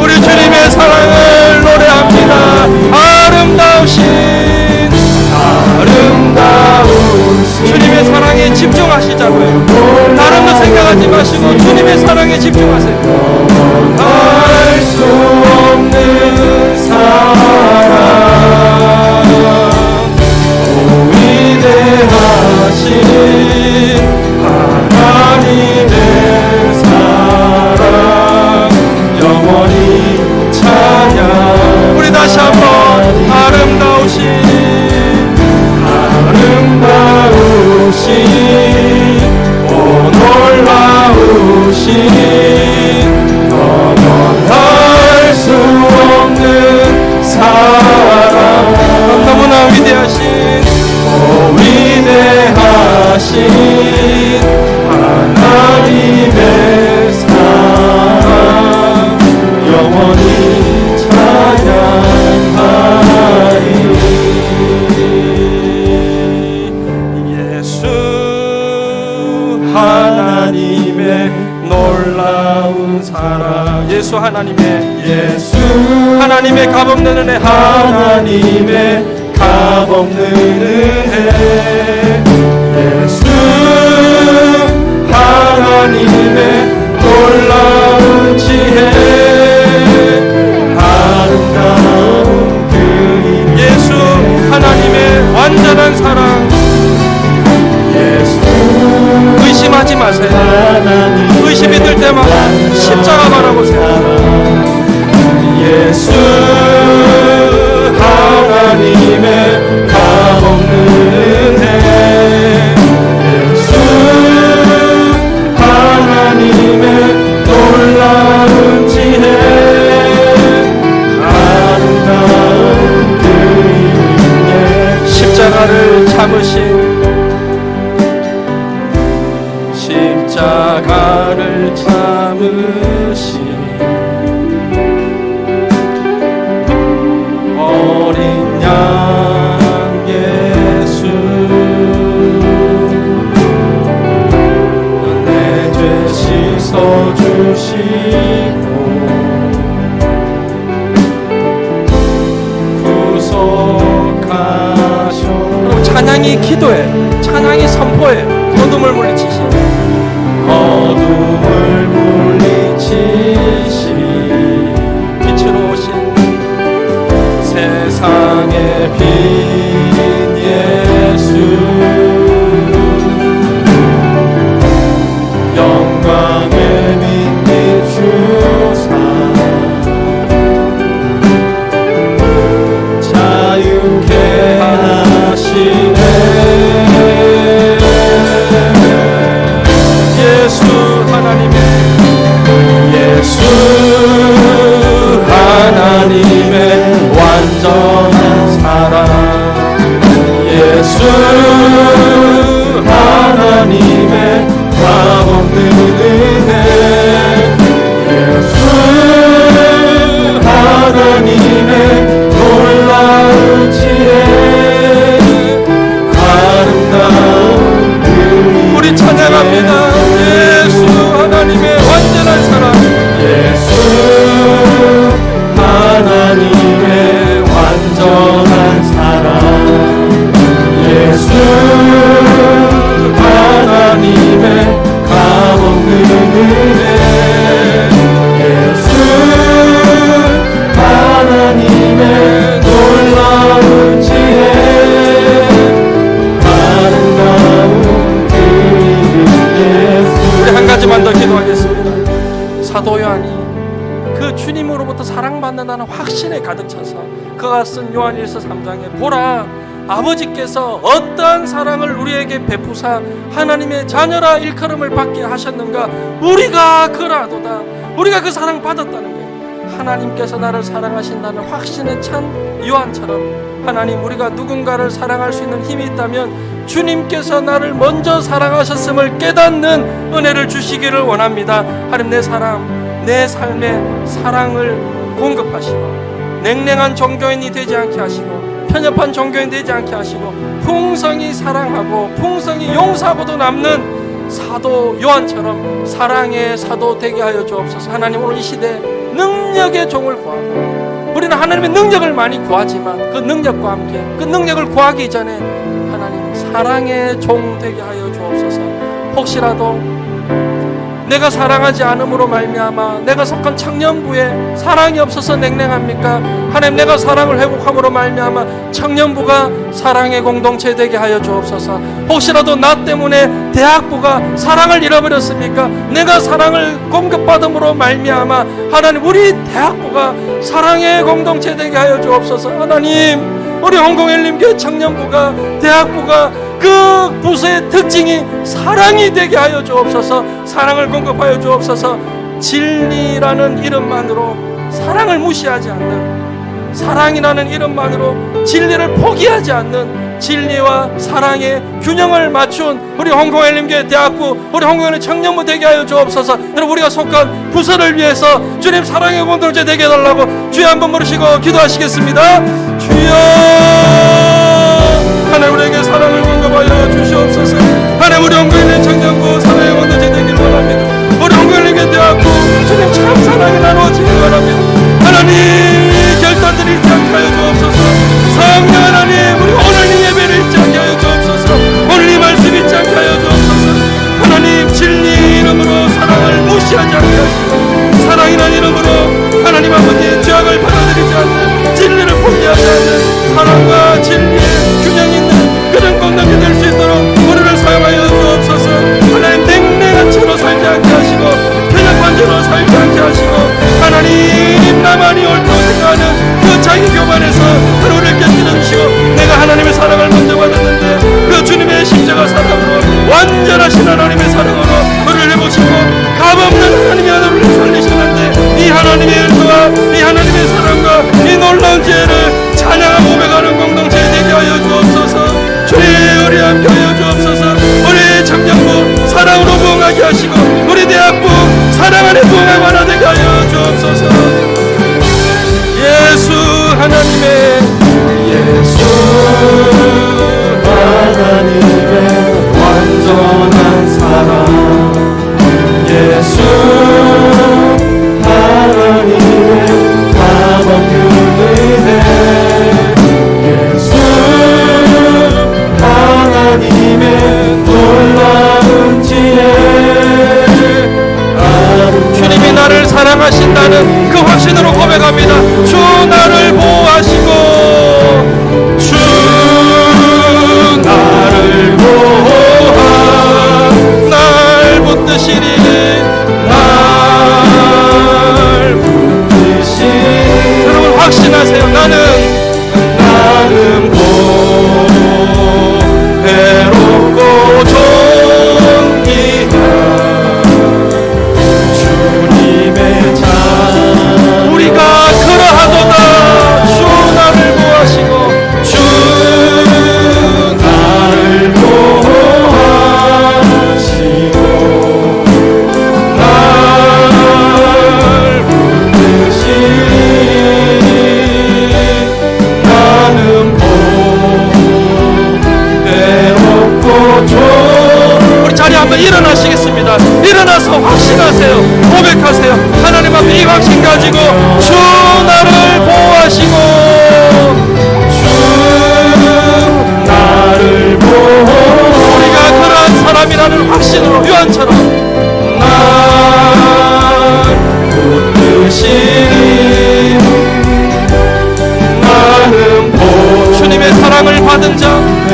S1: 우리 주님의 사랑을 노래합니다. 아름다우신, 아름다우신, 주님의 사랑에 집중하시자고요. 다른 거 생각하지 마시고 주님의 사랑에 집중하세요. 할 수 없는 사랑, 오 위대하신 하나님의 사랑, 영원히 찬양. 우리 다시 한번 아름다우신, 아름다우신, 오 놀라우신, 예수 하나님의 값없는 은혜,
S2: 하나님의 값없는 은혜, 예수 하나님의 놀라운 지혜, 아름다운 그 이름,
S1: 예수 하나님의 완전한 사랑,
S2: 예수
S1: 의심하지 마세요. 의심이 들 때마다 십자가 바라보세요.
S2: 예수 하나님의 값없는 은혜, 예수 하나님의 놀라운 지혜, 아름다운 그 이름에
S1: 십자가를 참으신
S2: 어린 양 예수, 내 죄 씻어주시고 구속하셔.
S1: 찬양이 기도해, 찬양이 선포해. 어둠을 물리치시고
S2: 어둠을 물리치시
S1: 빛으로 오신
S2: 세상의 빛 예수, 영광의 빛 비추사 자유케 하시네.
S1: 예수
S2: 하나님의 완전한 사랑, 예수 하나님의 값없는 은혜, 예수 하나님의 놀라운 지혜, 아름다운 그
S1: 우리 찬양합니다. 예수 하나님의 완전한 사랑,
S2: 예수 하나님의 완전한 사랑, 예수 하나님의 값없는 은혜, 예수 하나님의 놀라운 지혜, 아름다운 그 이름 예수.
S1: 우리 한 가지만 더 기도하겠습니다. 사도 요한이 그 주님으로부터 사랑받는다는 확신에 가득 차서 그가 쓴 요한일서 3장에 보라, 아버지께서 어떠한 사랑을 우리에게 베푸사 하나님의 자녀라 일컬음을 받게 하셨는가. 우리가 그라도다. 우리가 그 사랑 받았다는 거예요. 하나님께서 나를 사랑하신다는 확신에 찬 요한처럼 하나님, 우리가 누군가를 사랑할 수 있는 힘이 있다면 주님께서 나를 먼저 사랑하셨음을 깨닫는 은혜를 주시기를 원합니다. 하나님, 내 삶에 사랑을 공급하시고 냉랭한 종교인이 되지 않게 하시고 편협한 종교인이 되지 않게 하시고 풍성히 사랑하고 풍성히 용서하고도 남는 사도 요한처럼 사랑의 사도 되게 하여 주옵소서. 하나님, 오늘 이 시대 능력의 종을 구하고 우리는 하나님의 능력을 많이 구하지만 그 능력과 함께 그 능력을 구하기 전에 하나님 사랑의 종 되게 하여 주옵소서. 혹시라도 내가 사랑하지 않음으로 말미암아 내가 속한 청년부에 사랑이 없어서 냉랭합니까? 하나님, 내가 사랑을 회복함으로 말미암아 청년부가 사랑의 공동체 되게 하여 주옵소서. 혹시라도 나 때문에 대학부가 사랑을 잃어버렸습니까? 내가 사랑을 공급받음으로 말미암아 하나님, 우리 대학부가 사랑의 공동체 되게 하여 주옵소서. 하나님, 우리 홍콩엘림교회 청년부가 대학부가 그 부서의 특징이 사랑이 되게 하여 주옵소서. 사랑을 공급하여 주옵소서. 진리라는 이름만으로 사랑을 무시하지 않는, 사랑이라는 이름만으로 진리를 포기하지 않는 진리와 사랑의 균형을 맞춘 우리 홍콩엘림교회 대학부, 우리 홍콩엘림 청년부 되게 하여 주옵소서. 여러분, 우리가 속한 부서를 위해서 주님 사랑의 공동체 되게 해달라고 주여 한번 부르시고 기도하시겠습니다. 주여, 하나님 우리에게 사랑을 공급하여 주시옵소서. 하나님, 우리 홍콩엘림 청년부 사랑의 공동체 되기를 원합니다. 우리 홍콩엘림교회 우리 대학부 주님 참 사랑이 나누어지길 바랍니다. 하나님 결단들을 잊지 않게 하여 주옵소서. 성령 하나님 우리 오늘 이 예배를 잊지 않게 하여 주옵소서. 오늘 이 말씀 잊지 않게 하여 주옵소서. 하나님 진리 이름으로 사랑을 무시하지 않게 하시고 사랑이라는 이름으로 하나님 아버지의 죄악을 받아들이지 않는 진리를 포기하지 않는 사랑과 진리의 균형 있는 그런 공동체 될 수 있도록 우리를 사용하여 주옵소서. 하나님 냉랭한 채로 살지 않게 하시고 편협한 채로 살지 않게 하시고 하나님 나만이 옳다고 생각하는 그 자기 교만에서 우리를 깨뜨려 주시고 내가 하나님의 사랑을 먼저 받았는데 그 주님의 십자가 사랑으로 완전하신 하나님의 사랑으로 우리를 해보시고 값없는 하나님의 아들을 살리셨는데 이 하나님의 은혜와 이 하나님의 사랑과 이 놀라운 지혜를 찬양하고 고백하는 공동체 되게 하여 주옵소서. 주님 우리 함께 하여 주옵소서. 우리 청년부 사랑으로 부흥하게 하시고 우리 대학부 사랑 안에 부흥하고 하나 되게 하여 주옵소서. 예수 하나님의
S2: 예수 하나님의 완전한 사랑 예수 하나님의 값없는 은혜 예수 하나님의 놀라운 지혜
S1: 주님이 나를 사랑하신다는 그 확신으로 고백합니다. 주 나를 보호하시고 주 나를 보호하 날 붙드시리 날 붙드시리. 여러분 확신하세요. 나는
S2: 배롭고 존귀한 주님의 자
S1: 우리가 그러하도다. 주 나를 보호하시고
S2: 주 나를 보호하시고 날 붙드시니 나는 배롭고 존
S1: 우리 자리 한번 일어나시겠습니다. 일어나서 확신하세요. 고백하세요. 하나님 앞에 이 확신 가지고 주 나를 보호하시고
S2: 주 나를 보호
S1: 우리가 그러한 사람이라는 확신으로 요한처럼
S2: 날 붙드시니 나는 보호
S1: 주님의 사랑을 받은 자,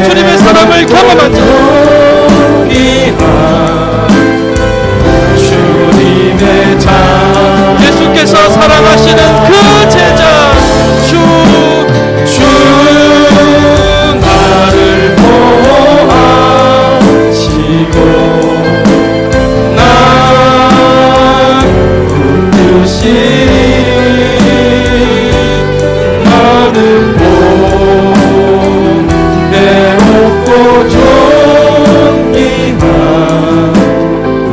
S1: 주님의 사랑을 경험한 자,
S2: 귀한 주님의 자
S1: 예수께서 사랑하시는 그 제자
S2: 주 나를 보호하시고 날 붙드시니 나는 배롭고 존귀한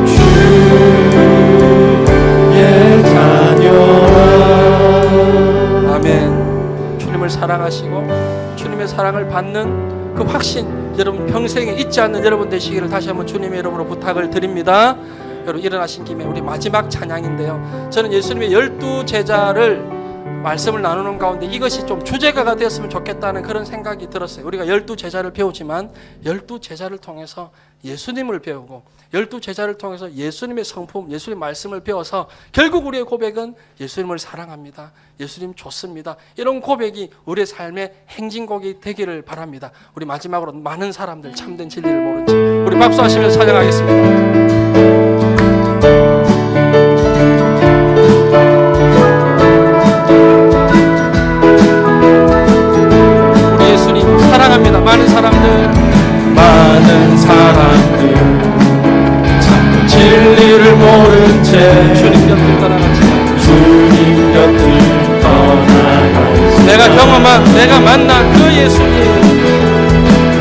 S2: 주의 자녀라.
S1: 아멘. 주님을 사랑하시고 주님의 사랑을 받는 그 확신 여러분 평생에 잊지 않는 여러분 되시기를 다시 한번 주님의 이름으로 부탁을 드립니다. 여러분 일어나신 김에 우리 마지막 찬양인데요, 저는 예수님의 12제자를 말씀을 나누는 가운데 이것이 좀 주제가가 되었으면 좋겠다는 그런 생각이 들었어요. 우리가 12제자를 배우지만 12제자를 통해서 예수님을 배우고 12제자를 통해서 예수님의 성품, 예수님의 말씀을 배워서 결국 우리의 고백은 예수님을 사랑합니다, 예수님 좋습니다, 이런 고백이 우리의 삶의 행진곡이 되기를 바랍니다. 우리 마지막으로 많은 사람들 참된 진리를 모르지 우리 박수하시면서 찬양하겠습니다. 사랑합니다. 많은 사람들
S2: 참 진리를 모른 채
S1: 주님 곁을 떠나가지
S2: 주님 곁을 떠나가지
S1: 내가 경험한 내가 만난 그 예수님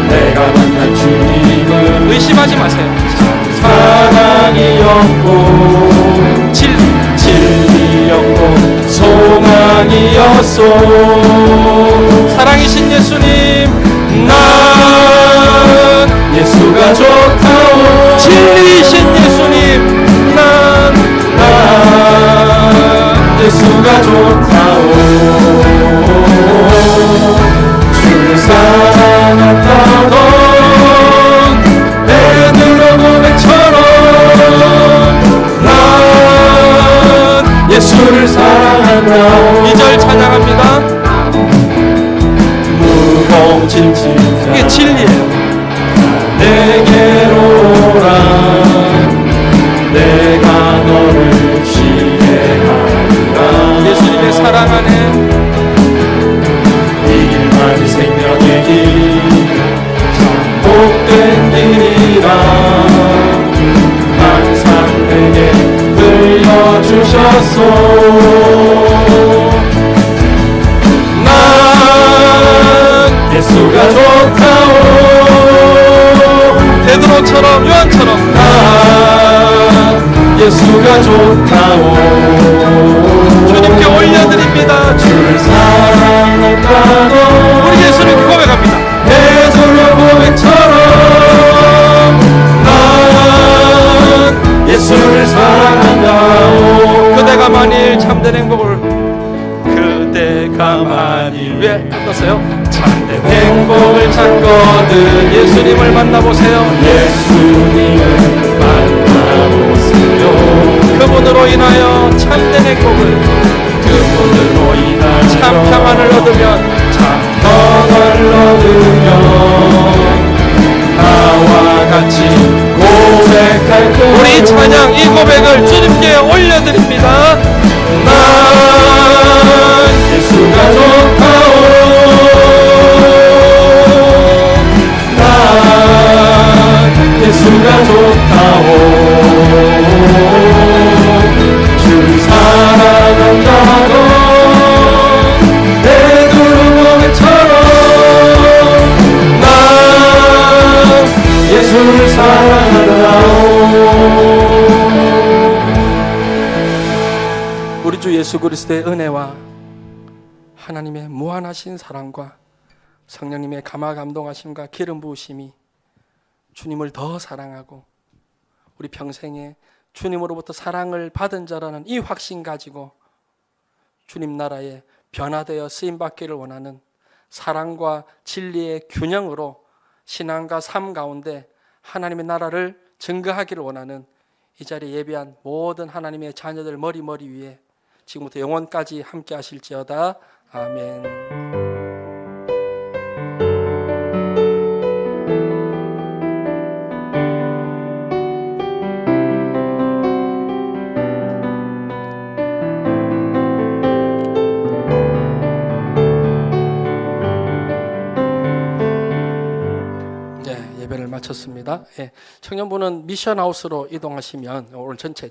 S2: 내가 만난 주님은
S1: 의심하지 마세요.
S2: 사랑이었고 진리였고 소망이었소.
S1: 사랑이신 예수님
S2: 난 예수가 좋다오.
S1: 진리이신 예수님 난
S2: 예수가 좋다오 주를 사랑한다던 베드로 고백처럼 난 예수를 사랑한다.
S1: 2절 찬양합니다.
S2: 무공진진
S1: 이게 진리예요.
S2: 내게로 오라 내가 너를 쉬게 하리라.
S1: 예수님의 사랑 안에
S2: 이 길만이 생명의 길 참복된 길이라 항상 내게 들려주셨소. 난 예수가 좋다오
S1: 베드로처럼 요한처럼
S2: 난 예수가 좋다오
S1: 주님께 올려드립니다.
S2: 주를 사랑한다고
S1: 우리 예수님 고백합니다.
S2: 예수를 고백처럼 난 예수를 사랑한다오.
S1: 그대가 만일 참된 행복을 그대가 만일 왜 어떠세요?
S2: 참된 행복을 찾거든
S1: 예수님을 만나보세요.
S2: 예수님을 만나보세요.
S1: 그분으로 인하여 참된 행복을
S2: 그분으로 인하여
S1: 참 평안을 얻으면
S2: 참 평안을 얻으면 나와 같이 고백할 거예요.
S1: 우리 찬양 이 고백을 주님께 올려드립니다.
S2: 난 예수가 좋다오 난 예수가 좋다오 주를 사랑한다고 베드로 고백처럼 난 예수를 사랑한다오.
S1: 우리 주 예수 그리스도의 은혜와 하나님의 무한하신 사랑과 성령님의 감화 감동하심과 기름 부으심이 주님을 더 사랑하고 우리 평생에 주님으로부터 사랑을 받은 자라는 이 확신 가지고 주님 나라에 변화되어 쓰임받기를 원하는 사랑과 진리의 균형으로 신앙과 삶 가운데 하나님의 나라를 증거하기를 원하는 이 자리에 예비한 모든 하나님의 자녀들 머리 위에 지금부터 영원까지 함께 하실지어다. 아멘. 예배를 마쳤습니다. 청년부는 미션하우스로 이동하시면 오늘 전체